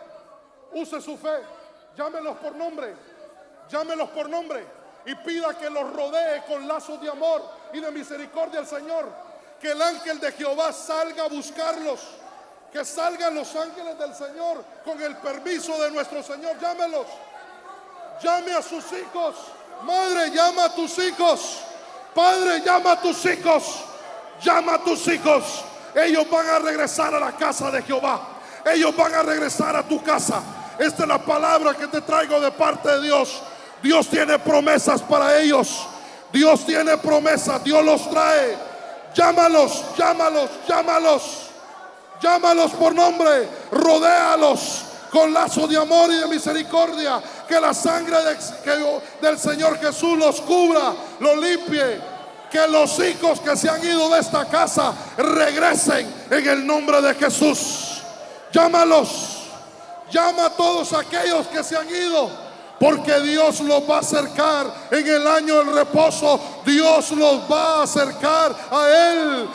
llámelos por nombre, y pida que los rodee con lazos de amor y de misericordia al Señor. Que el ángel de Jehová salga a buscarlos, que salgan los ángeles del Señor con el permiso de nuestro Señor. Llámelos, llame a sus hijos. Madre, llama a tus hijos. Padre, llama a tus hijos. Llama a tus hijos. Ellos van a regresar a la casa de Jehová. Ellos van a regresar a tu casa. Esta es la palabra que te traigo de parte de Dios. Dios tiene promesas para ellos. Dios tiene promesas. Dios los trae. Llámalos por nombre. Rodéalos con lazo de amor y de misericordia. Que la sangre del Señor Jesús los cubra, los limpie. Que los hijos que se han ido de esta casa regresen en el nombre de Jesús. Llámalos, llama a todos aquellos que se han ido, porque Dios los va a acercar en el año del reposo. Dios los va a acercar a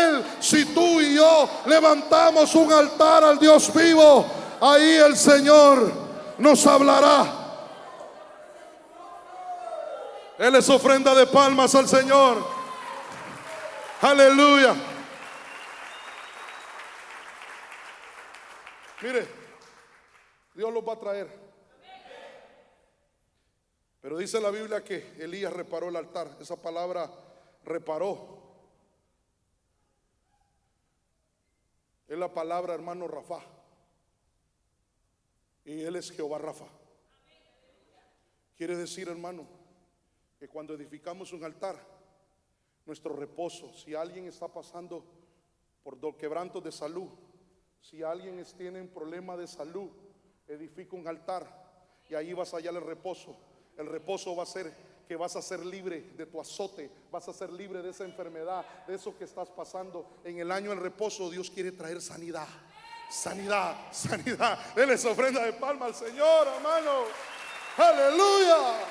Él. Si tú y yo levantamos un altar al Dios vivo, ahí el Señor nos hablará. Él es ofrenda de palmas al Señor. Aleluya. Mire, Dios los va a traer. Pero dice la Biblia que Elías reparó el altar. Esa palabra reparó es la palabra, hermano, Rafa. Y Él es Jehová Rafa. Quiere decir, hermano, que cuando edificamos un altar, nuestro reposo, si alguien está pasando por quebrantos de salud, si alguien tiene un problema de salud, edifica un altar y ahí vas a hallar el reposo. El reposo va a ser que vas a ser libre de tu azote, vas a ser libre de esa enfermedad, de eso que estás pasando. En el año del reposo Dios quiere traer sanidad, sanidad, sanidad. Denle esa ofrenda de palma al Señor, hermano. Aleluya.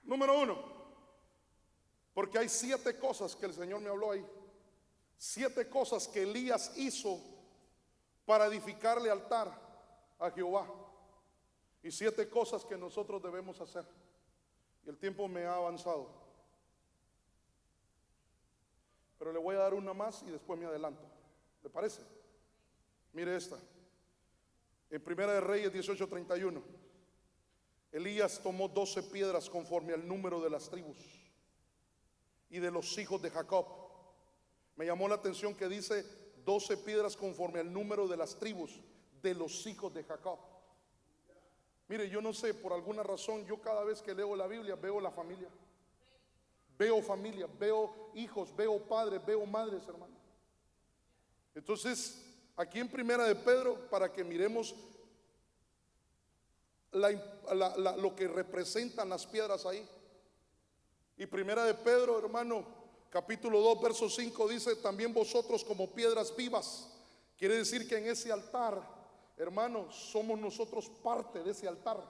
Número 1, porque hay 7 cosas que el Señor me habló ahí. 7 cosas que Elías hizo para edificarle altar a Jehová. Y 7 cosas que nosotros debemos hacer. Y el tiempo me ha avanzado, pero le voy a dar una más y después me adelanto. ¿Le parece? Mire esta. En Primera de Reyes 18:31, Elías tomó 12 piedras conforme al número de las tribus y de los hijos de Jacob. Me llamó la atención que dice 12 piedras conforme al número de las tribus de los hijos de Jacob. Mire, yo no sé, por alguna razón, yo cada vez que leo la Biblia veo la familia. Veo familia, veo hijos, veo padres, veo madres, hermano. Entonces, aquí en Primera de Pedro, para que miremos lo que representan las piedras ahí. Y Primera de Pedro, hermano, capítulo 2, verso 5 dice: también vosotros como piedras vivas. Quiere decir que en ese altar, hermano, somos nosotros parte de ese altar.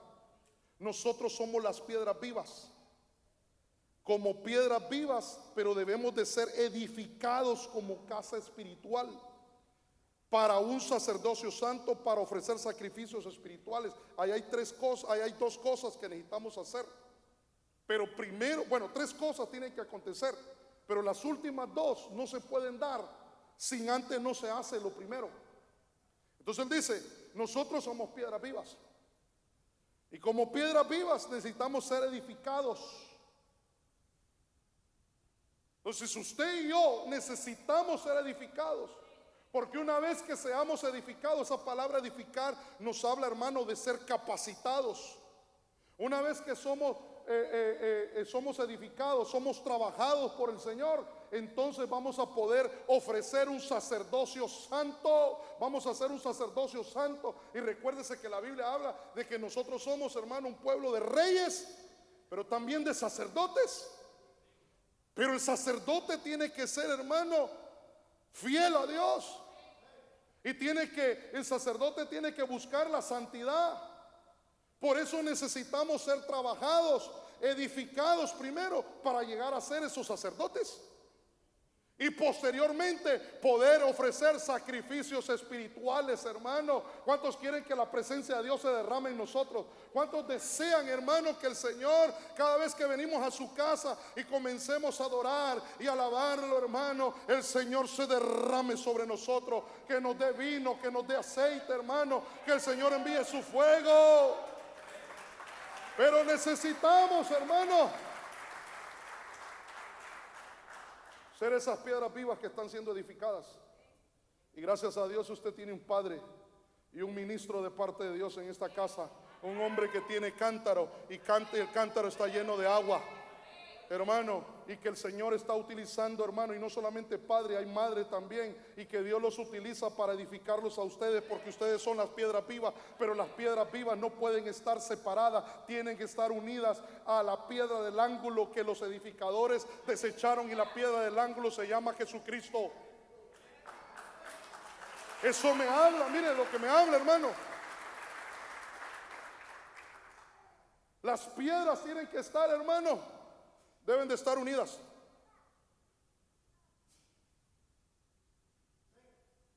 Nosotros somos las piedras vivas. Como piedras vivas, pero debemos de ser edificados como casa espiritual, para un sacerdocio santo, para ofrecer sacrificios espirituales. Ahí hay 3 cosas, ahí hay 2 cosas que necesitamos hacer. Pero primero, 3 cosas tienen que acontecer, pero las últimas 2 no se pueden dar sin antes no se hace lo primero. Entonces él dice: nosotros somos piedras vivas, y como piedras vivas necesitamos ser edificados. Entonces usted y yo necesitamos ser edificados, porque una vez que seamos edificados, esa palabra edificar nos habla, hermano, de ser capacitados. Una vez que somos edificados, somos trabajados por el Señor, entonces vamos a poder ofrecer un sacerdocio santo. Vamos a hacer un sacerdocio santo. Y recuérdese que la Biblia habla de que nosotros somos, hermano, un pueblo de reyes, pero también de sacerdotes. Pero el sacerdote tiene que ser, hermano, fiel a Dios. Y el sacerdote tiene que buscar la santidad. Por eso necesitamos ser trabajados, edificados primero, para llegar a ser esos sacerdotes. Y posteriormente poder ofrecer sacrificios espirituales, hermano. ¿Cuántos quieren que la presencia de Dios se derrame en nosotros? ¿Cuántos desean, hermano, que el Señor, cada vez que venimos a su casa y comencemos a adorar y alabarlo, hermano, el Señor se derrame sobre nosotros? Que nos dé vino, que nos dé aceite, hermano. Que el Señor envíe su fuego. Pero necesitamos, hermano, ser esas piedras vivas que están siendo edificadas. Y gracias a Dios usted tiene un padre y un ministro de parte de Dios en esta casa. Un hombre que tiene cántaro y el cántaro está lleno de agua, hermano, y que el Señor está utilizando, hermano. Y no solamente padre, hay madre también, y que Dios los utiliza para edificarlos a ustedes, porque ustedes son las piedras vivas. Pero las piedras vivas no pueden estar separadas, tienen que estar unidas a la piedra del ángulo que los edificadores desecharon, y la piedra del ángulo se llama Jesucristo. Eso me habla, mire lo que me habla, hermano. Las piedras tienen que estar, hermano, deben de estar unidas.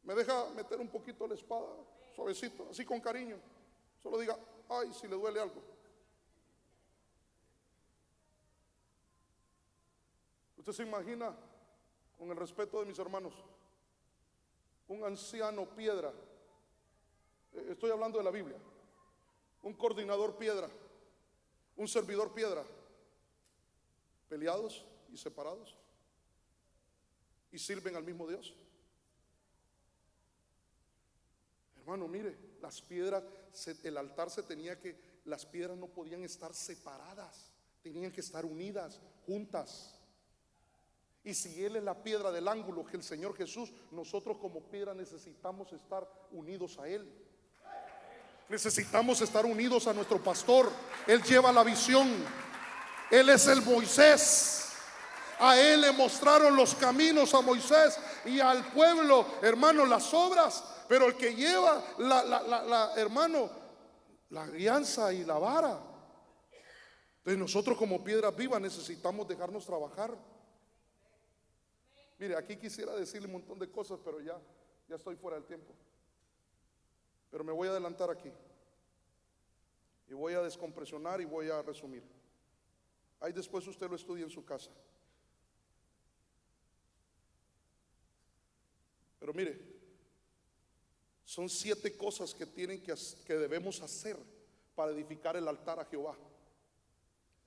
me deja meter un poquito la espada, suavecito, así con cariño. Solo diga, ay, si le duele algo. Usted se imagina, con el respeto de mis hermanos, un anciano piedra, estoy hablando de la Biblia, un coordinador piedra, un servidor piedra, peleados y separados, y sirven al mismo Dios. Hermano, mire, las piedras, el altar se tenía que, las piedras no podían estar separadas, tenían que estar unidas, juntas. Y si Él es la piedra del ángulo, que el Señor Jesús, nosotros como piedra necesitamos estar unidos a Él. Necesitamos estar unidos a nuestro pastor. Él lleva la visión. Él es el Moisés. A Él le mostraron los caminos a Moisés y al pueblo, hermano, las obras. Pero el que lleva hermano, la guianza y la vara. Entonces nosotros como piedras vivas necesitamos dejarnos trabajar. Mire, aquí quisiera decirle un montón de cosas, pero ya estoy fuera del tiempo. Pero me voy a adelantar aquí. Y voy a descompresionar y voy a resumir. Ahí después usted lo estudia en su casa. Pero mire, son 7 cosas que debemos hacer para edificar el altar a Jehová.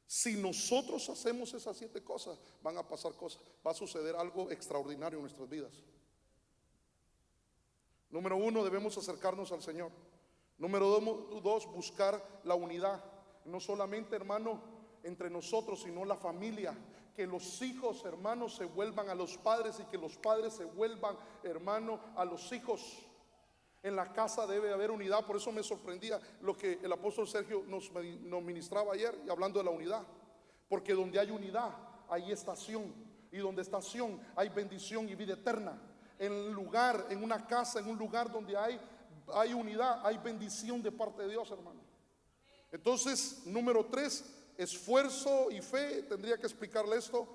Si nosotros hacemos esas 7 cosas, van a pasar cosas, va a suceder algo extraordinario en nuestras vidas. Número 1, debemos acercarnos al Señor. Número 2, buscar la unidad. No solamente, hermano, entre nosotros, sino la familia. Que los hijos, hermanos, se vuelvan a los padres y que los padres se vuelvan, hermano, a los hijos. En la casa debe haber unidad. Por eso me sorprendía lo que el apóstol Sergio nos ministraba ayer, y hablando de la unidad. Porque donde hay unidad hay estación, y donde estación hay bendición y vida eterna. En una casa, en un lugar donde hay unidad, hay bendición de parte de Dios, hermano. Entonces, número 3, esfuerzo y fe. Tendría que explicarle esto.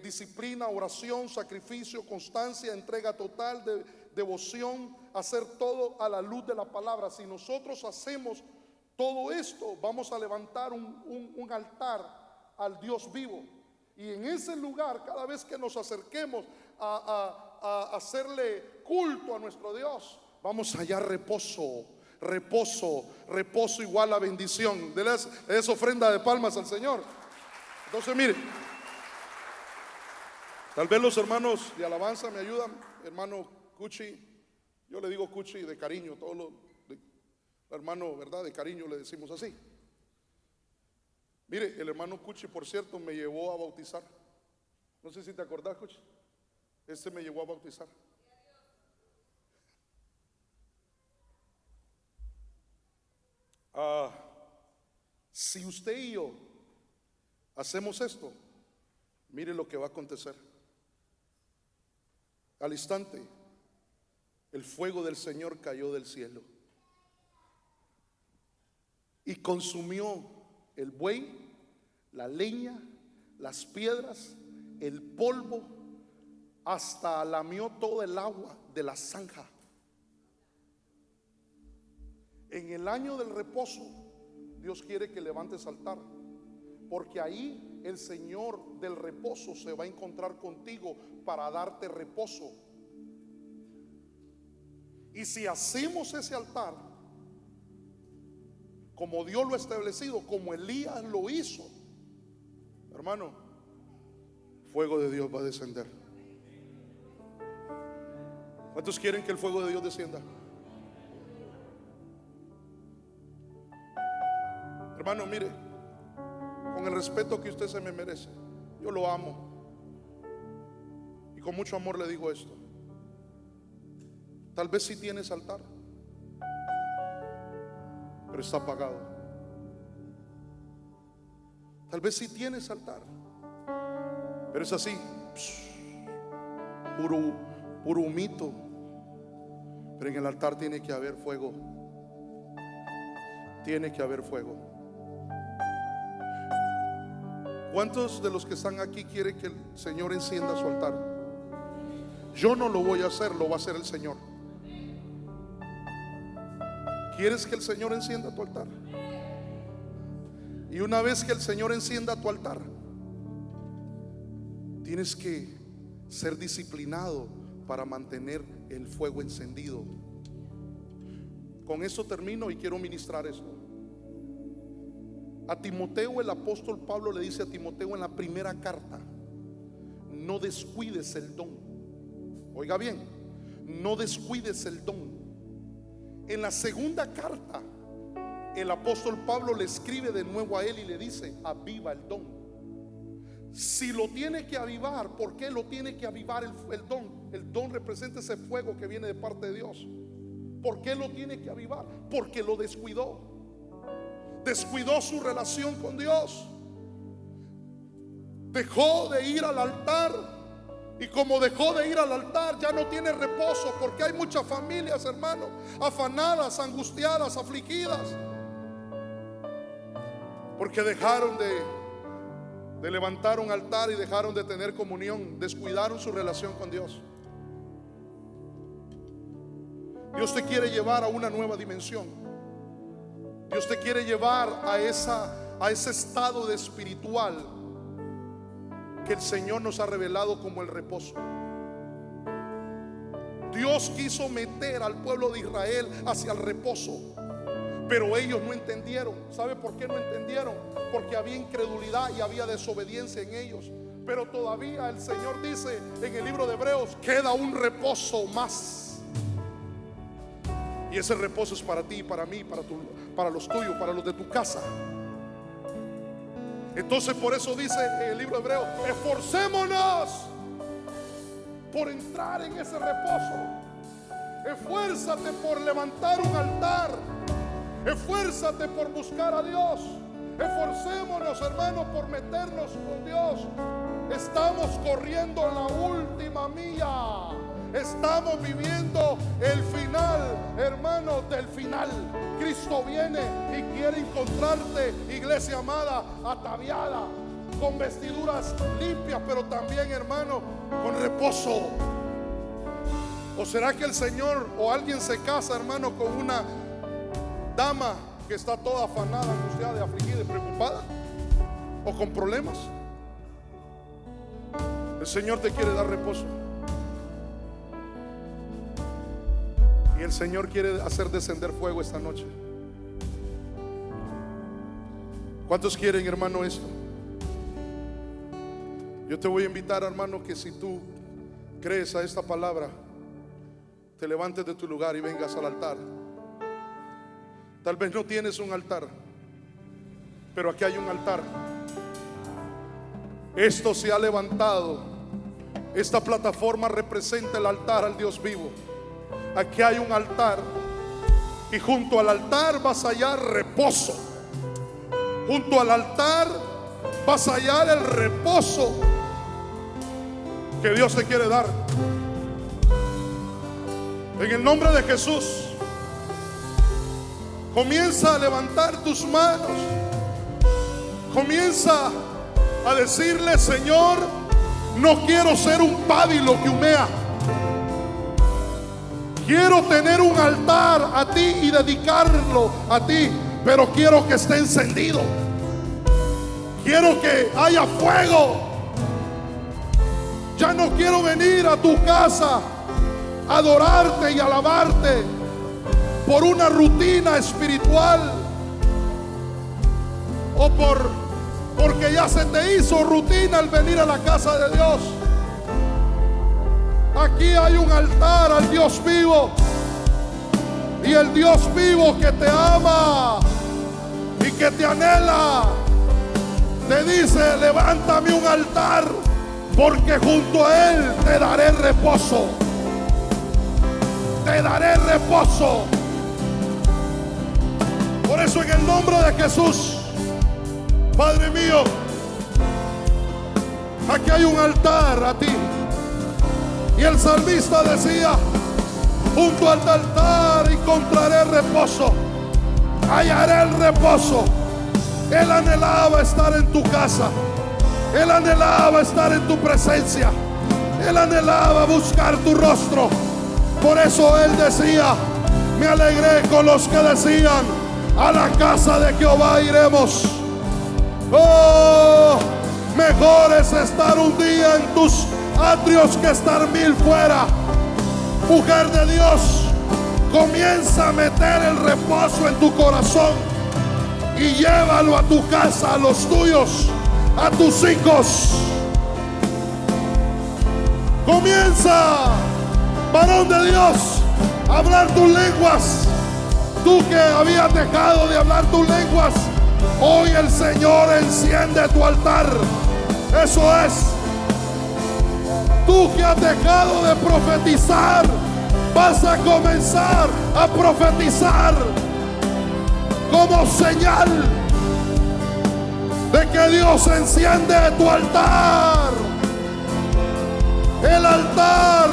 Disciplina, oración, sacrificio, constancia, entrega total, devoción, hacer todo a la luz de la palabra. Si nosotros hacemos todo esto, vamos a levantar un altar al Dios vivo. Y en ese lugar, cada vez que nos acerquemos a hacerle culto a nuestro Dios, vamos a hallar reposo. Reposo igual a bendición. Es ofrenda de palmas al Señor. Entonces, mire, tal vez los hermanos de alabanza me ayudan. Hermano Cuchi, yo le digo Cuchi de cariño, todos los hermanos, ¿verdad? De cariño le decimos así. Mire, el hermano Cuchi, por cierto, me llevó a bautizar. No sé si te acordás, Cuchi. Este me llevó a bautizar. Si usted y yo hacemos esto, mire lo que va a acontecer. Al instante, el fuego del Señor cayó del cielo y consumió el buey, la leña, las piedras, el polvo, hasta lamió todo el agua de la zanja. En el año del reposo, Dios quiere que levantes altar, porque ahí el Señor del reposo se va a encontrar contigo para darte reposo. Y si hacemos ese altar como Dios lo ha establecido, como Elías lo hizo, hermano, fuego de Dios va a descender. ¿Cuántos quieren que el fuego de Dios descienda? Hermano, mire, con el respeto que usted se me merece, yo lo amo y con mucho amor le digo esto. Tal vez sí tienes altar, pero está apagado. Tal vez sí tienes altar, pero es así, puro humito. Pero en el altar tiene que haber fuego. Tiene que haber fuego. ¿Cuántos de los que están aquí quieren que el Señor encienda su altar? Yo no lo voy a hacer, lo va a hacer el Señor. ¿Quieres que el Señor encienda tu altar? Y una vez que el Señor encienda tu altar, tienes que ser disciplinado para mantener el fuego encendido. Con esto termino y quiero ministrar esto. A Timoteo, el apóstol Pablo le dice a Timoteo en la primera carta: no descuides el don. Oiga bien, no descuides el don. En la segunda carta, el apóstol Pablo le escribe de nuevo a él y le dice: aviva el don. Si lo tiene que avivar, ¿por qué lo tiene que avivar el don? El don representa ese fuego que viene de parte de Dios. ¿Por qué lo tiene que avivar? Porque lo descuidó. Descuidó su relación con Dios. Dejó de ir al altar. Y como dejó de ir al altar, ya no tiene reposo. Porque hay muchas familias, hermano, afanadas, angustiadas, afligidas, porque dejaron de levantar un altar y dejaron de tener comunión. Descuidaron su relación con Dios. Dios te quiere llevar a una nueva dimensión. Dios te quiere llevar a ese estado de espiritual que el Señor nos ha revelado como el reposo. Dios quiso meter al pueblo de Israel hacia el reposo, pero ellos no entendieron. ¿Sabe por qué no entendieron? Porque había incredulidad y había desobediencia en ellos. Pero todavía el Señor dice en el libro de Hebreos: queda un reposo más. Y ese reposo es para ti, para mí, para los tuyos, para los de tu casa. Entonces por eso dice en el libro de Hebreos: esforcémonos por entrar en ese reposo. Esfuérzate por levantar un altar. Esfuérzate por buscar a Dios. Esforcémonos, hermanos, por meternos con Dios. Estamos corriendo la última milla. Estamos viviendo el final, hermanos, del final. Cristo viene y quiere encontrarte, iglesia amada, ataviada, con vestiduras limpias, pero también, hermano, con reposo. ¿O será que el Señor o alguien se casa, hermano, con una dama que está toda afanada, angustiada, afligida y preocupada? ¿O con problemas? El Señor te quiere dar reposo. Y el Señor quiere hacer descender fuego esta noche. ¿Cuántos quieren, hermano, esto? Yo te voy a invitar, hermano, que si tú crees a esta palabra, te levantes de tu lugar y vengas al altar. Tal vez no tienes un altar, pero aquí hay un altar. Esto se ha levantado. Esta plataforma representa el altar al Dios vivo. Aquí hay un altar, y junto al altar vas a hallar reposo. Junto al altar vas a hallar el reposo que Dios te quiere dar. En el nombre de Jesús, comienza a levantar tus manos. Comienza a decirle: Señor, no quiero ser un pábilo que humea. Quiero tener un altar a ti y dedicarlo a ti, pero quiero que esté encendido. Quiero que haya fuego. Ya no quiero venir a tu casa a adorarte y alabarte por una rutina espiritual, o porque ya se te hizo rutina el venir a la casa de Dios. Aquí hay un altar al Dios vivo, y el Dios vivo que te ama y que te anhela te dice: levántame un altar, porque junto a él te daré reposo. Te daré reposo. Por eso, en el nombre de Jesús, Padre mío, aquí hay un altar a ti. Y el salmista decía: junto al altar encontraré reposo, hallaré el reposo. Él anhelaba estar en tu casa. Él anhelaba estar en tu presencia. Él anhelaba buscar tu rostro. Por eso él decía: Me alegré con los que decían: a la casa de Jehová iremos. Oh, mejor es estar un día en tus atrios que estar 1000 fuera. Mujer de Dios, comienza a meter el reposo en tu corazón y llévalo a tu casa, a los tuyos, a tus hijos. Comienza, varón de Dios, a hablar tus lenguas. Tú que habías dejado de hablar tus lenguas, hoy el Señor enciende tu altar. Eso es. Tú que has dejado de profetizar, vas a comenzar a profetizar como señal de que Dios enciende tu altar. El altar,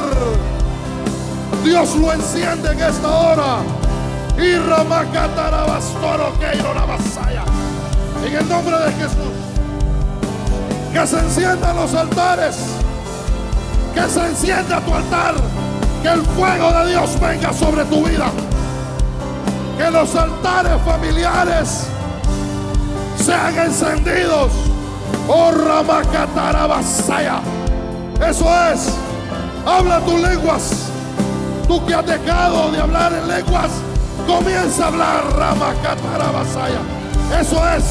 Dios lo enciende en esta hora. Y Ramacatarabastoro Keiro la Masaya. En el nombre de Jesús, que se enciendan los altares, que se encienda tu altar, que el fuego de Dios venga sobre tu vida, que los altares familiares sean encendidos. Oh Ramacatarabasaya. Eso es. Habla tus lenguas. Tú que has dejado de hablar en lenguas, comienza a hablar. Ramacatarabasaya. Eso es.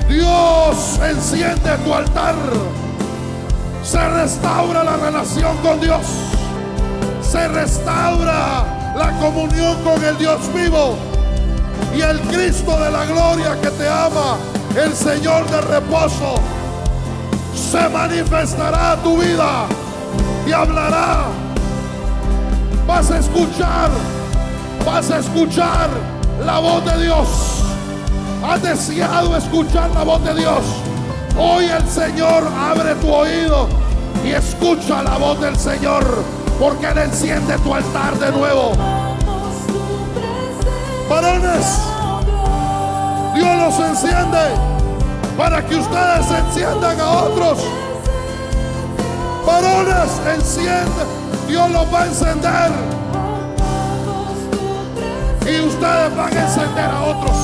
Dios enciende tu altar. Se restaura la relación con Dios. Se restaura la comunión con el Dios vivo. Y el Cristo de la gloria que te ama, el Señor de reposo, se manifestará a tu vida y hablará. Vas a escuchar la voz de Dios. Has deseado escuchar la voz de Dios. Hoy el Señor abre tu oído y escucha la voz del Señor, porque Él enciende tu altar de nuevo. Varones, Dios los enciende para que ustedes enciendan a otros. Varones, encienden. Dios los va a encender y ustedes van a encender a otros.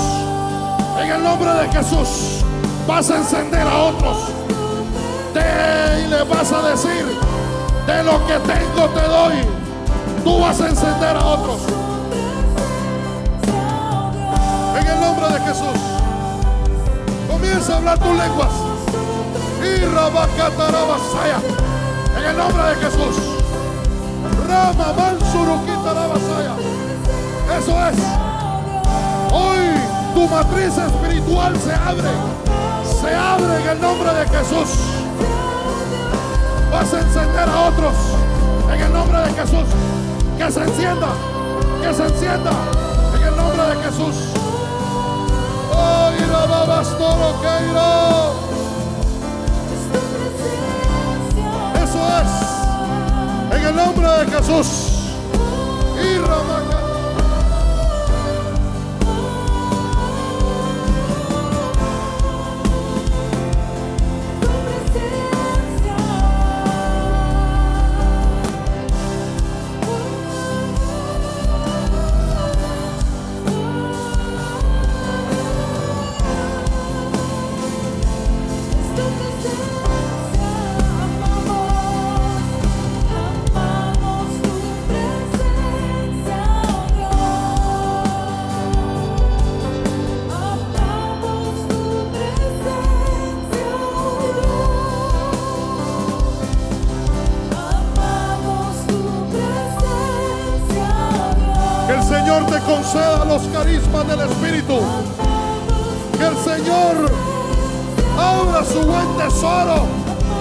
En el nombre de Jesús, vas a encender a otros. Y le vas a decir: de lo que tengo te doy. Tú vas a encender a otros. En el nombre de Jesús, comienza a hablar tus lenguas. Y Rabacatarabasaya. En el nombre de Jesús. Rama Mansuruquitarabasaya. Eso es. Hoy tu matriz espiritual se abre. Se abre en el nombre de Jesús. Vas a encender a otros en el nombre de Jesús. Que se encienda. Que se encienda en el nombre de Jesús. Oh, Irababastoro Keiro. Eso es. En el nombre de Jesús. Irababastoro. Te conceda los carismas del Espíritu. Que el Señor abra su buen tesoro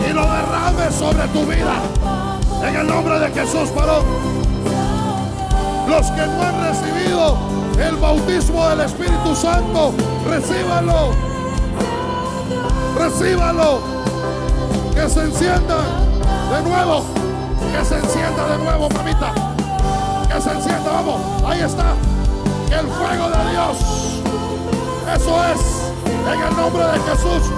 y lo derrame sobre tu vida. En el nombre de Jesús, varón. Los que no han recibido el bautismo del Espíritu Santo, recíbanlo. Recíbanlo. Que se encienda de nuevo. Que se encienda de nuevo, mamita. Que se encienda, vamos, ahí está, el fuego de Dios. Eso es. En el nombre de Jesús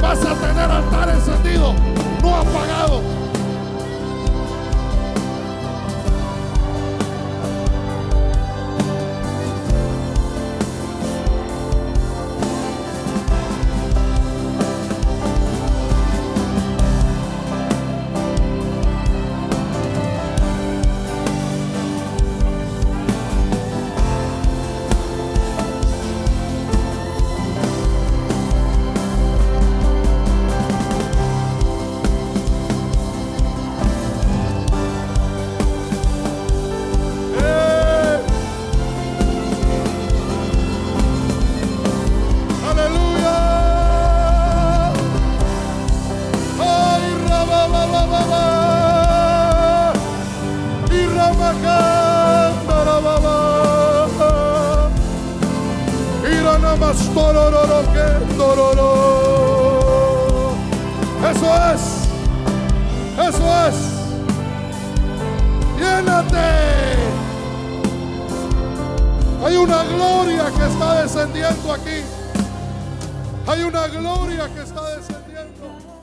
vas a tener altar encendido, no apagado. una gloria que está descendiendo aquí. Hay una gloria que está descendiendo.